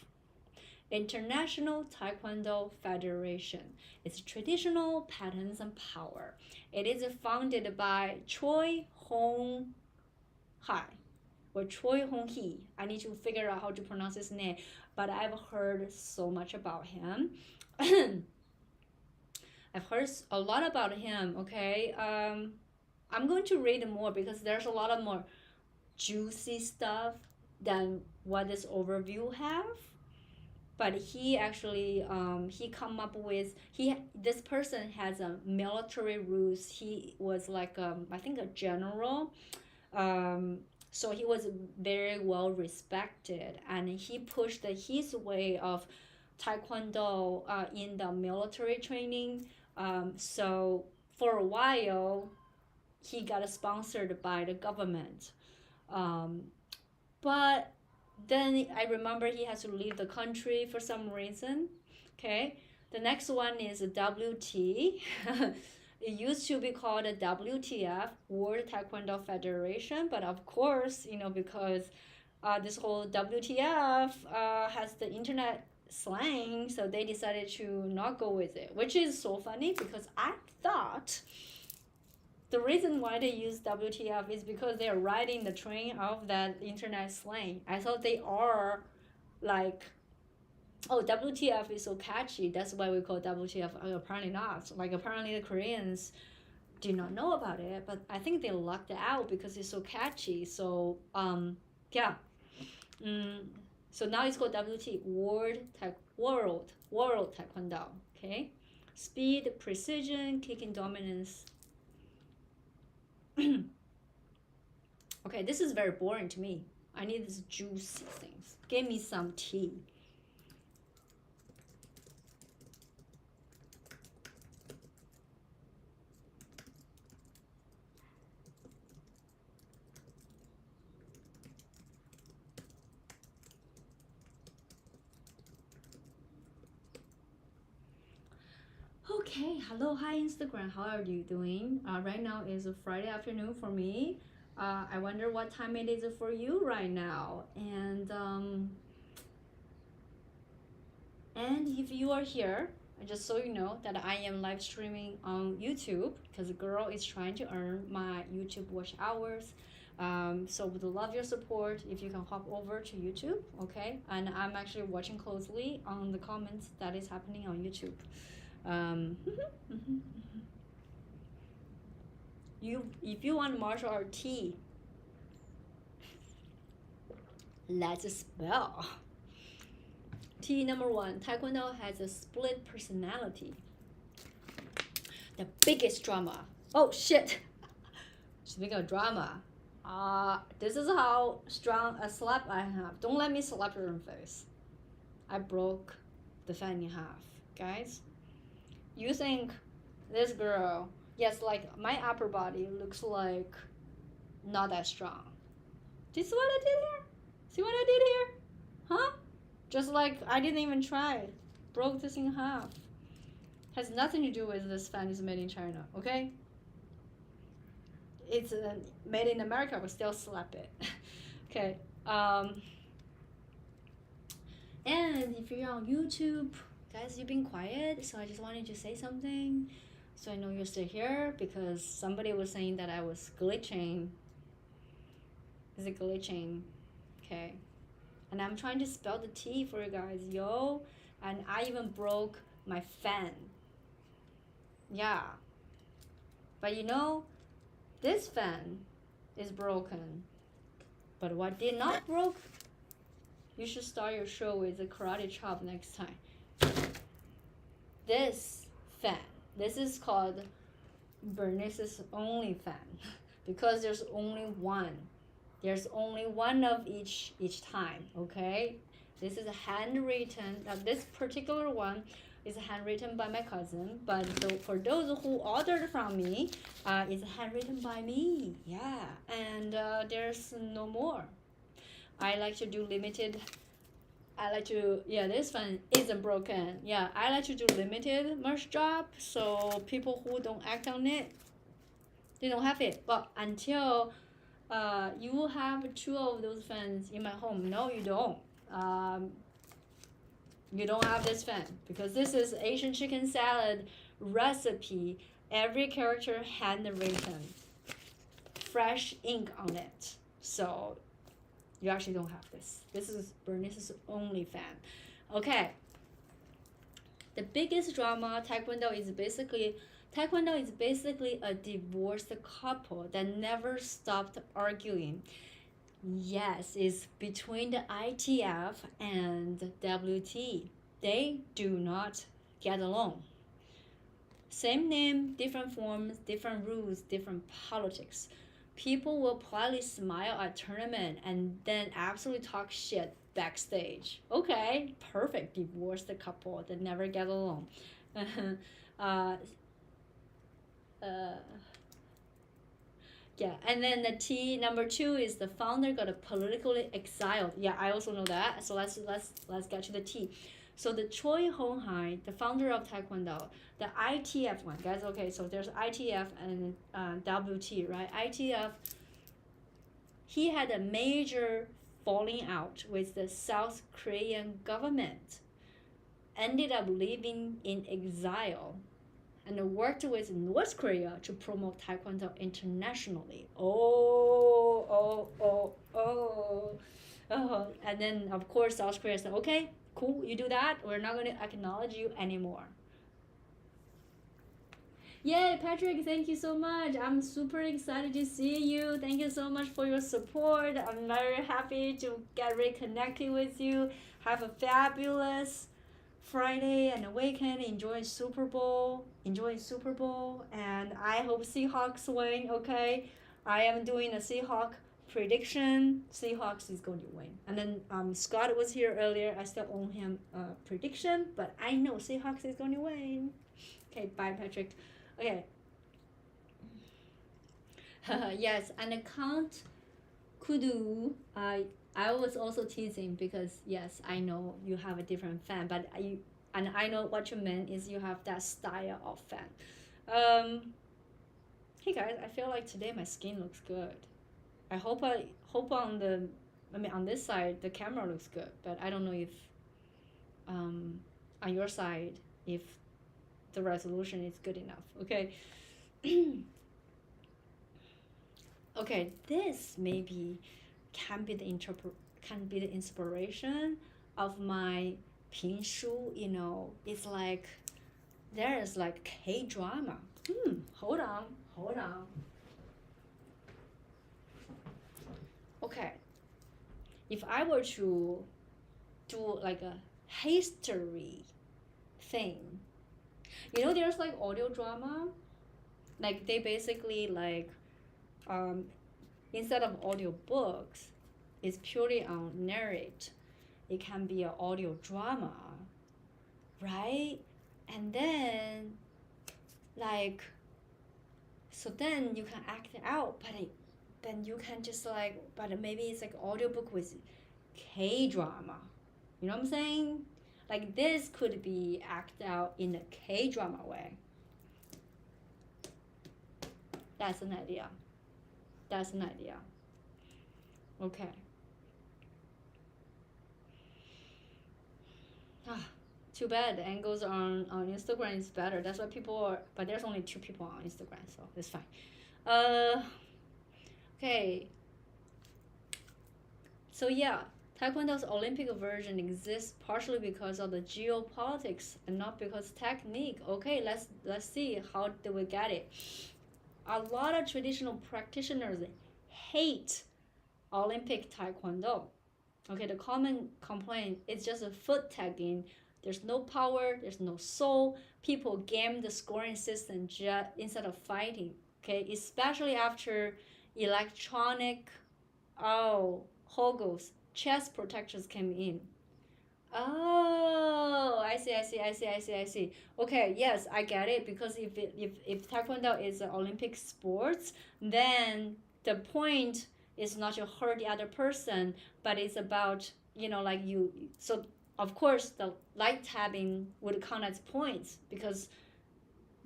International Taekwondo Federation. It's traditional patterns and power. It is founded by Choi Hong Hai or Choi Hong Hee. I need to figure out how to pronounce his name, but I've heard so much about him. I've heard a lot about him. Okay, I'm going to read more because there's a lot of more juicy stuff than what this overview have. But he actually he come up with this person has a military roots. He was like I think a general. So he was very well respected, and he pushed his way of taekwondo in the military training. So for a while he got sponsored by the government, um, but then I remember he has to leave the country for some reason. Okay, the next one is WT. It used to be called a WTF, World Taekwondo Federation, but of course, you know, because this whole WTF has the internet slang, so they decided to not go with it, which is so funny because I thought the reason why they use WTF is because they are riding the train of that internet slang. I thought they are like, oh, WTF is so catchy, that's why we call WTF. Apparently not. Like apparently the Koreans do not know about it, but I think they locked it out because it's so catchy. So yeah. So now it's called WT, World Taekwondo. Okay, speed, precision, kicking dominance. Okay, this is very boring to me. I need these juicy things. Give me some tea. Okay, hello, hi Instagram. How are you doing? Right now is a Friday afternoon for me. I wonder what time it is for you right now. And if you are here, just so you know that I am live streaming on YouTube because the girl is trying to earn my YouTube watch hours. So would love your support if you can hop over to YouTube, okay? And I'm actually watching closely on the comments that is happening on YouTube. If you want martial art tea, let's spell. T number 1, Taekwondo has a split personality. The biggest drama. Oh shit! Speaking of drama, this is how strong a slap I have. Don't let me slap your face. I broke the fan in half, guys. You think this girl, yes, like my upper body looks like not that strong. Do you see what I did here? See what I did here? Huh? Just like I didn't even try. Broke this in half. Has nothing to do with this fan is made in China, okay? It's made in America, but still slap it. Okay. And if you're on YouTube, guys, you've been quiet, so I just wanted to say something so I know you're still here because somebody was saying that I was glitching. Is it glitching? Okay. And I'm trying to spell the T for you guys, yo. And I even broke my fan. Yeah. But you know, this fan is broken. But what did not broke? You should start your show with a karate chop next time. This fan, this is called Bernice's only fan because there's only one. There's only one of each time, okay? This is handwritten. Now this particular one is handwritten by my cousin, but for those who ordered from me, it's handwritten by me. Yeah, and there's no more. I like to do limited. Yeah, this one isn't broken. Yeah, I like to do limited merch drop, so people who don't act on it, they don't have it. But until you have two of those fans in my home, no, you don't. You don't have this fan because this is Asian chicken salad recipe. Every character handwritten, fresh ink on it. So you actually don't have this. This is Bernice's only fan. Okay. The biggest drama Taekwondo is basically a divorced couple that never stopped arguing. Yes, it's between the ITF and WT. They do not get along. Same name, different forms, different rules, different politics. People will politely smile at tournament and then absolutely talk shit backstage. Okay, perfect divorced couple that never get along. uh, yeah, and then the T number 2 is the founder got politically exiled. Yeah, I also know that. So let's get to the T. So the Choi Hong-hai, the founder of Taekwondo, the ITF one, guys. Okay, so there's ITF and WT, right? ITF. He had a major falling out with the South Korean government. Ended up living in exile and worked with North Korea to promote Taekwondo internationally. Oh. And then, of course, South Korea said, okay, cool, you do that. We're not going to acknowledge you anymore. Yay, Patrick, thank you so much. I'm super excited to see you. Thank you so much for your support. I'm very happy to get reconnected with you. Have a fabulous Friday and a weekend. Enjoy Super Bowl, and I hope Seahawks win. Okay, I am doing a Seahawk prediction. Seahawks is going to win. And then Scott was here earlier. I still owe him a prediction, but I know Seahawks is going to win. Okay, bye, Patrick. Okay. Yes, and account kudu. I was also teasing because yes, I know you have a different fan, but I know what you meant is you have that style of fan. Hey guys, I feel like today my skin looks good. I hope on this side the camera looks good, but I don't know if on your side if the resolution is good enough. Okay. Okay, this maybe can be the inspiration of my pinshu. You know, it's like there is like K-drama. Hold on. Okay, if I were to do like a history thing, you know, there's like audio drama, like they basically like instead of audio books, it's purely on narrate. It can be an audio drama, right? And then like, so then you can act it out, but then you can just like, but maybe it's like audiobook with K-drama. You know what I'm saying? Like this could be acted out in a K-drama way. That's an idea. Okay. Too bad the angles on Instagram is better. That's why people are, but there's only 2 people on Instagram, so it's fine. Okay. So yeah, Taekwondo's Olympic version exists partially because of the geopolitics and not because technique. Okay, let's see how do we get it. A lot of traditional practitioners hate Olympic Taekwondo. Okay, the common complaint is just a foot tagging. There's no power, there's no soul. People game the scoring system instead of fighting. Okay, especially after electronic hogos, chest protectors came in. Oh, I see. Okay, yes, I get it because if Taekwondo is an Olympic sports, then the point is not to hurt the other person, but it's about like you. So of course the light tabbing would count as points because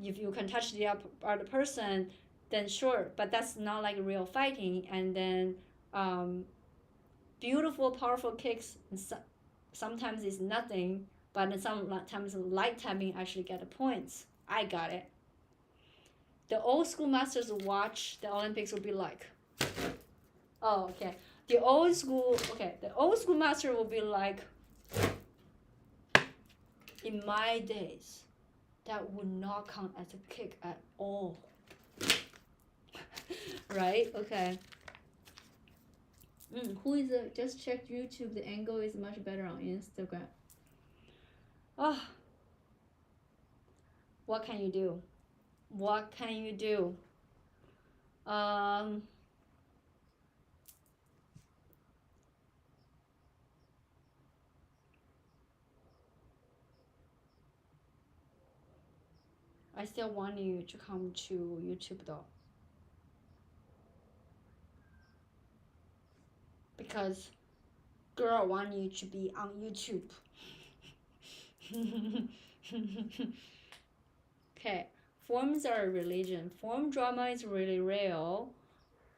if you can touch the other person, then sure. But that's not like real fighting. And then beautiful, powerful kicks sometimes it's nothing, but sometimes light tapping actually get the points. I got it. The old school masters watch the Olympics would be like, oh, okay. The old school master will be like, in my days, that would not count as a kick at all. Right? Okay. Who is it? Just check YouTube. The angle is much better on Instagram. Oh, what can you do? What can you do? I still want you to come to YouTube though. Because girl want you to be on YouTube. Okay, forms are a religion. Form drama is really real.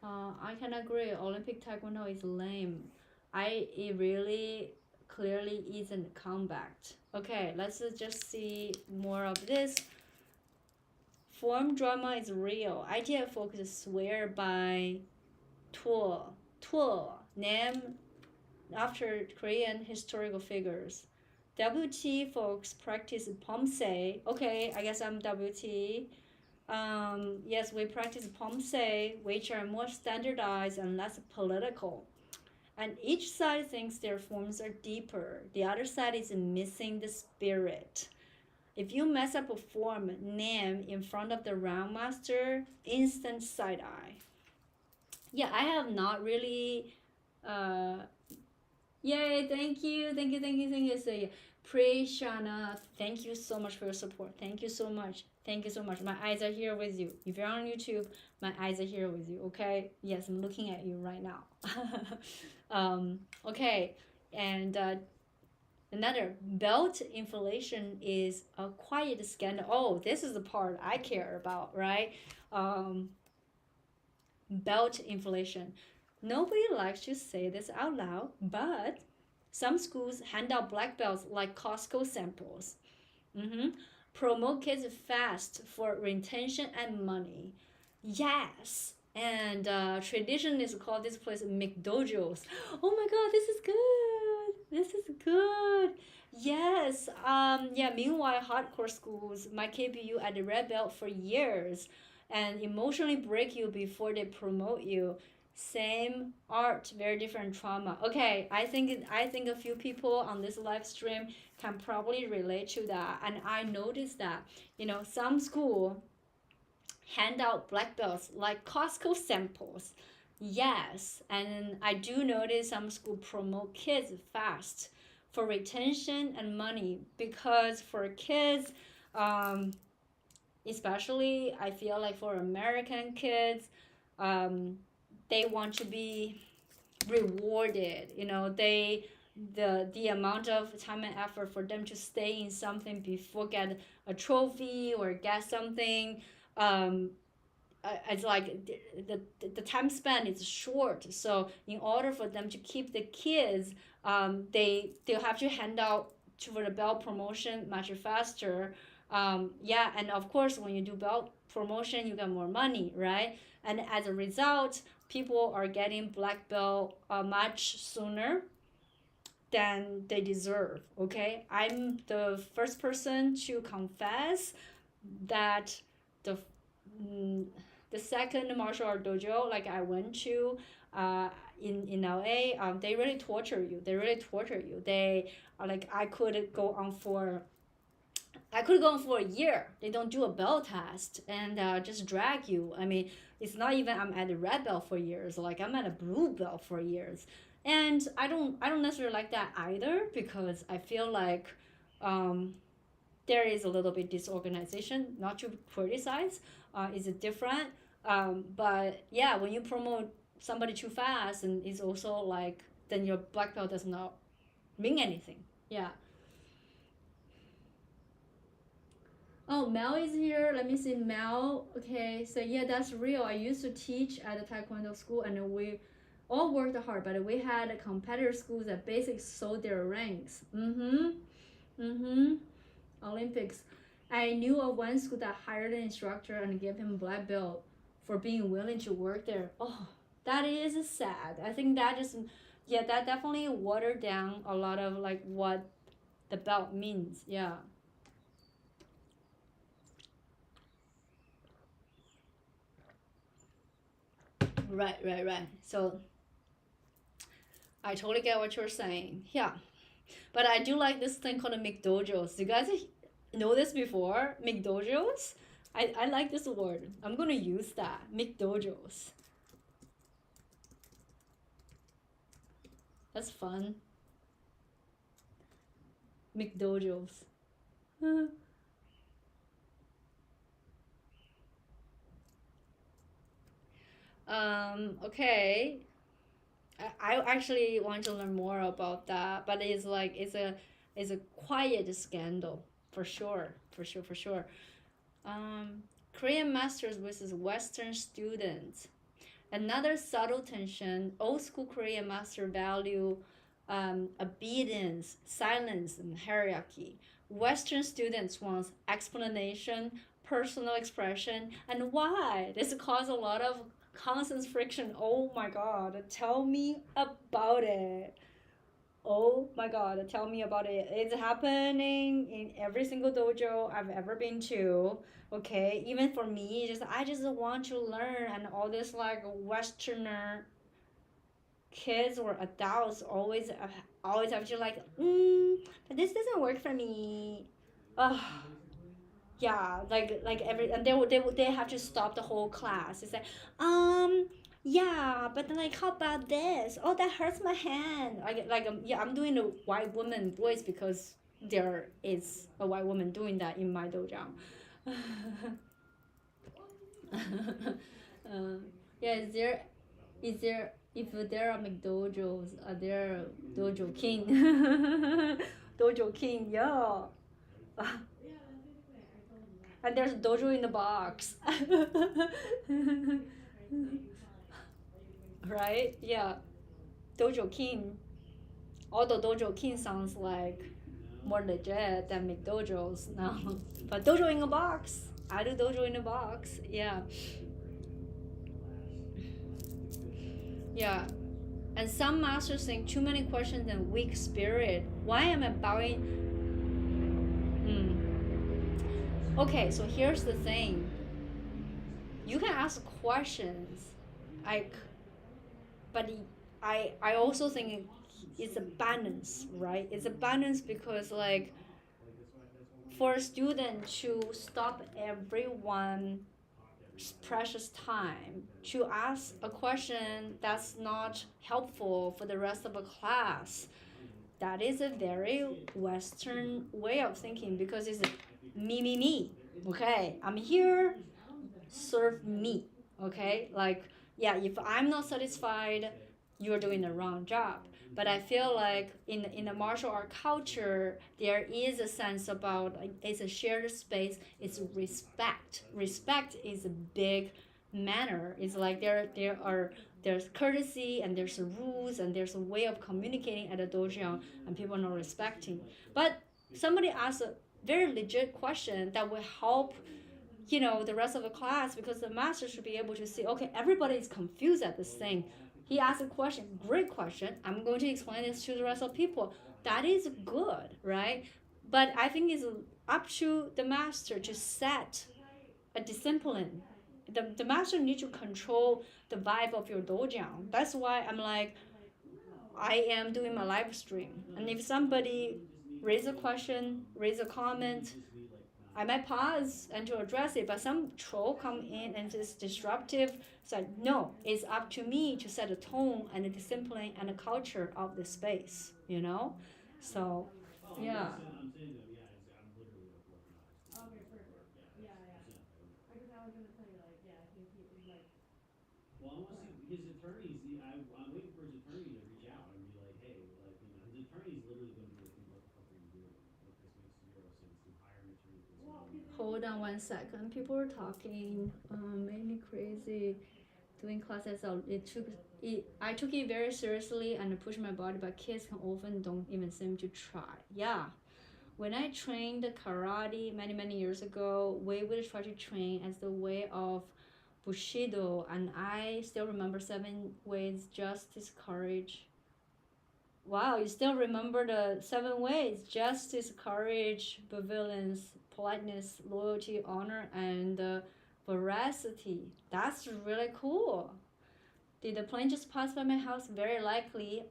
I can agree. Olympic Taekwondo is lame. It really clearly isn't comeback. Okay, let's just see more of this. Form drama is real. ITF folks swear by Tuo, name after Korean historical figures. WT folks practice pomse. Okay, I guess I'm WT. Yes, we practice pomse, which are more standardized and less political. And each side thinks their forms are deeper. The other side is missing the spirit. If you mess up a form name in front of the round master, instant side eye. Yeah, I have not really yay, thank you. So yeah, Prashana, thank you so much for your support. Thank you so much. My eyes are here with you. If you're on YouTube, my eyes are here with you, okay? Yes, I'm looking at you right now. Okay, and another belt inflation is a quiet scandal. Oh, this is the part I care about, right? Belt inflation. Nobody likes to say this out loud, but some schools hand out black belts like Costco samples. Promote kids fast for retention and money. Yes. And tradition is called this place McDojos. Oh my god, this is good. Yes. Yeah, meanwhile, hardcore schools might keep you at the red belt for years and emotionally break you before they promote you. Same art, very different trauma. Okay, I think a few people on this live stream can probably relate to that. And I noticed that, some school hand out black belts like Costco samples. Yes, and I do notice some school promote kids fast for retention and money because for kids, especially I feel like for American kids, they want to be rewarded. The amount of time and effort for them to stay in something before get a trophy or get something, it's like the time span is short. So in order for them to keep the kids, they'll have to hand out for the belt promotion much faster. Yeah, and of course when you do belt promotion you get more money, right? And as a result, people are getting black belt much sooner. than they deserve. Okay, I'm the first person to confess that the mm, the second martial art dojo like I went to in LA, they really torture you. They really torture you. They are like I could go on for a year. They don't do a belt test and just drag you. I mean, it's not even I'm at a red belt for years. Like I'm at a blue belt for years, and I don't necessarily like that either because I feel like um, there is a little bit disorganization. Not to criticize, is it different? But yeah, when you promote somebody too fast, and it's also like then your black belt does not mean anything. Yeah. Oh, Mel is here. Let me see, Mel. Okay, so yeah, that's real. I used to teach at a Taekwondo school, and we all worked hard, but we had competitor schools that basically sold their ranks. Mm-hmm. Mm-hmm. Olympics. I knew of one school that hired an instructor and gave him a black belt for being willing to work there. Oh, that is sad. I think that just, yeah, that definitely watered down a lot of like what the belt means. Yeah. Right, right, right. So I totally get what you're saying. Yeah. But I do like this thing called a McDojos. You guys know this before? McDojos? I like this word. I'm gonna use that. McDojos. That's fun. McDojos. Okay. I actually want to learn more about that, but it's like it's a quiet scandal for sure, for sure, for sure. Um, Korean masters versus Western students. Another subtle tension. Old school Korean master value obedience, silence, and hierarchy. Western students want explanation, personal expression, and why. This causes a lot of constant friction. Oh my god, tell me about it. Oh my god, tell me about it. It's happening in every single dojo I've ever been to. Okay, even for me, just I just want to learn, and all this like Westerner kids or adults always have to like, but this doesn't work for me. Ugh, yeah, like every and they have to stop the whole class. It's like, yeah, but like how about this? Oh, that hurts my hand. Yeah, I'm doing a white woman voice because there is a white woman doing that in my dojo. Yeah, is there if there are McDojos, are there Dojo King? Dojo King, yeah. And there's Dojo in the box. Right? Yeah. Dojo King. Although Dojo King sounds like more legit than McDojos now. But Dojo in a box. I do Dojo in a box. Yeah. Yeah. And some masters think too many questions and weak spirit. Why am I bowing? Okay, so here's the thing. You can ask questions, like, but I also think it's a balance, right? It's a balance because like for a student to stop everyone precious time to ask a question that's not helpful for the rest of the class. That is a very Western way of thinking because it's me, me, me. Okay, I'm here, serve me. Okay, like, yeah, if I'm not satisfied, you're doing the wrong job. But I feel like in the martial art culture, there is a sense about like, it's a shared space. It's respect. Respect is a big manner. It's like there's courtesy and there's rules and there's a way of communicating at a dojo and people are not respecting. But somebody asked a very legit question that will help the rest of the class because the master should be able to see, okay, everybody is confused at this thing. He asked a question, great question. I'm going to explain this to the rest of people. That is good, right? But I think it's up to the master to set a discipline. The master needs to control the vibe of your dojo. That's why I'm like, I am doing my live stream. And if somebody raise a question, raise a comment, I might pause and to address it, but some troll come in and is disruptive. So no, it's up to me to set a tone and a discipline and a culture of the space, you know? So, yeah. Hold on 1 second. People are talking, made me crazy. Doing classes, I took it very seriously and pushed my body, but kids can often don't even seem to try. Yeah, when I trained karate many years ago, we would try to train as the way of Bushido, and I still remember 7 ways: justice, courage. Wow, you still remember the 7 ways: justice, courage, benevolence, politeness, loyalty, honor, and veracity. That's really cool. Did the plane just pass by my house? Very likely.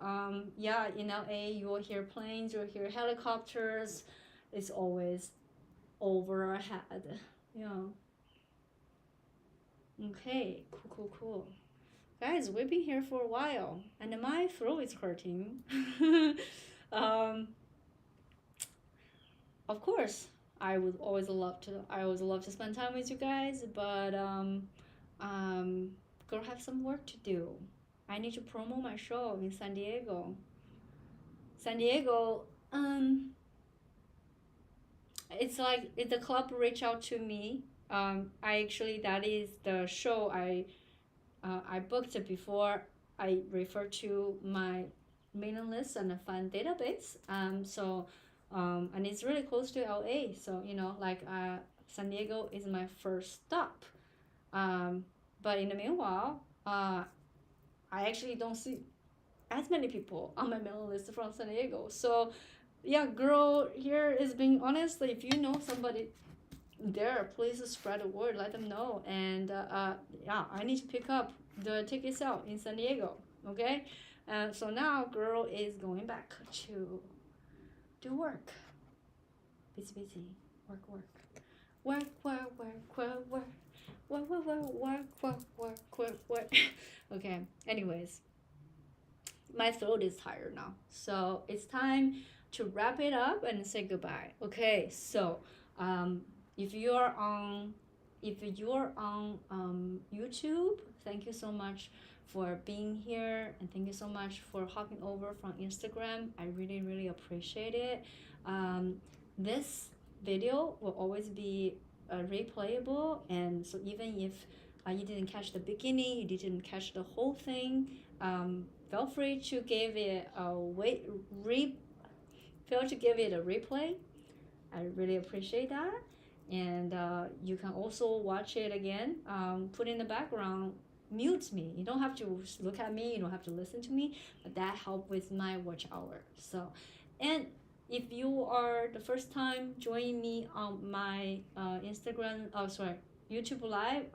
Yeah, in LA, you will hear planes, you'll hear helicopters. It's always overhead. Yeah. Okay, cool. Guys, we've been here for a while, and my throat is hurting. um, of course, I always love to spend time with you guys, but gonna have some work to do. I need to promote my show in San Diego. San Diego, it's like if the club reached out to me. I actually that is the show I booked it before I refer to my mailing list and a fan database. And it's really close to LA. So, San Diego is my first stop. But in the meanwhile, I actually don't see as many people on my mailing list from San Diego. So, yeah, girl here is being honest. If you know somebody there, please spread the word, let them know. And yeah, I need to pick up the tickets out in San Diego. Okay, so now girl is going back to do work. Busy, work. Okay, anyways, my throat is tired now, so it's time to wrap it up and say goodbye. Okay, so if you're on YouTube, thank you so much for being here, and thank you so much for hopping over from Instagram. I really appreciate it. This video will always be replayable, and so even if you didn't catch the beginning, you didn't catch the whole thing, feel free to give it a replay. I really appreciate that. And you can also watch it again. Put in the background, mute me. You don't have to look at me, you don't have to listen to me, but that helps with my watch hour. So, and if you are the first time joining me on my YouTube live,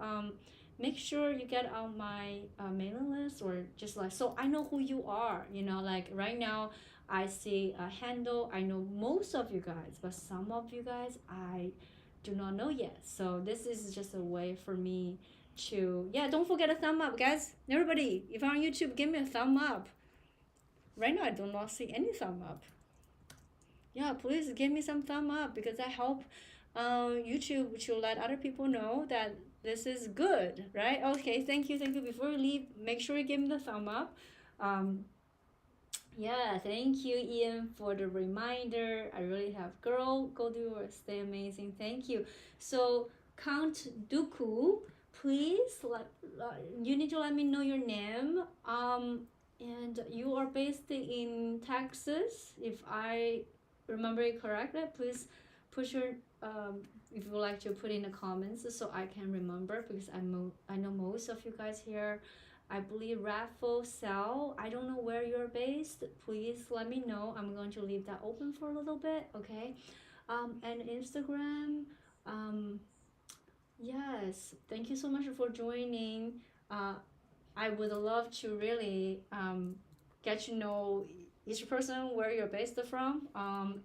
make sure you get on my mailing list, or just like, so I know who you are. Like right now I see a handle, I know most of you guys, but some of you guys I do not know yet. So this is just a way for me to, yeah, don't forget a thumb up, guys. Everybody, if you're on YouTube, give me a thumb up. Right now I do not see any thumb up. Yeah, please give me some thumb up, because I help YouTube to let other people know that this is good, right? Okay, thank you. Before you leave, make sure you give me the thumb up. Yeah, thank you, Ian, for the reminder. I really have. Girl, go do yours. Stay amazing. Thank you. So, Count Dooku, please, you need to let me know your name. And you are based in Texas, if I remember it correctly. Please put your if you would like to put in the comments so I can remember, because I know most of you guys here I believe raffle sell. I don't know where you're based. Please let me know. I'm going to leave that open for a little bit, okay? And Instagram, um, yes, thank you so much for joining. Uh, I would love to really get to know each person where you're based from.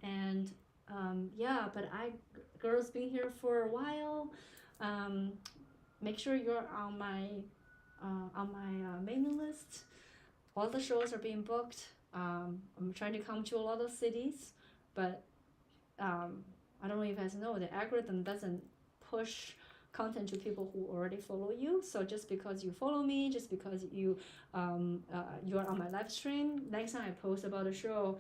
And yeah, but girls been here for a while. Um, make sure you're on my mailing list. All the shows are being booked. I'm trying to come to a lot of cities, but I don't know if you guys know the algorithm doesn't push content to people who already follow you. So just because you follow me, just because you're on my live stream, next time I post about a show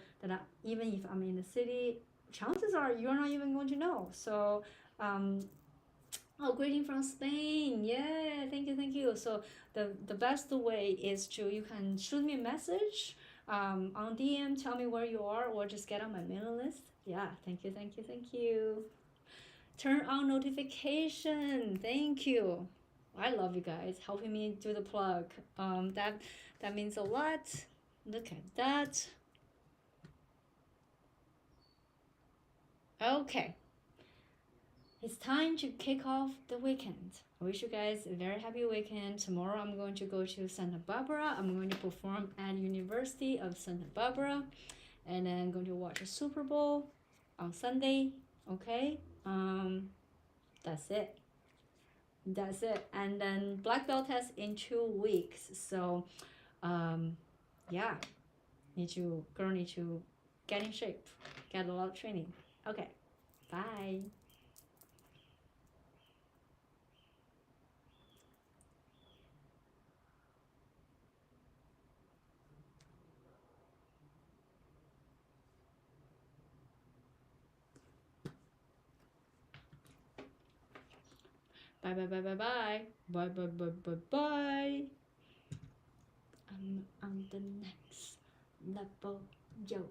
even if I'm in the city, chances are you're not even going to know. So oh, greeting from Spain. Yeah, thank you, thank you. So the best way is you can shoot me a message on DM, tell me where you are, or just get on my mailing list. Yeah, thank you, thank you, thank you. Turn on notification. Thank you. I love you guys helping me do the plug. That means a lot. Look at that. Okay. It's time to kick off the weekend. I wish you guys a very happy weekend. Tomorrow I'm going to go to Santa Barbara. I'm going to perform at University of Santa Barbara, and then I'm going to watch a Super Bowl on Sunday. Okay, that's it. That's it. And then black belt test in 2 weeks. So, yeah, need to get in shape, get a lot of training. Okay, bye. Bye bye bye bye bye. Bye bye bye bye bye. I'm on the next level. Yo.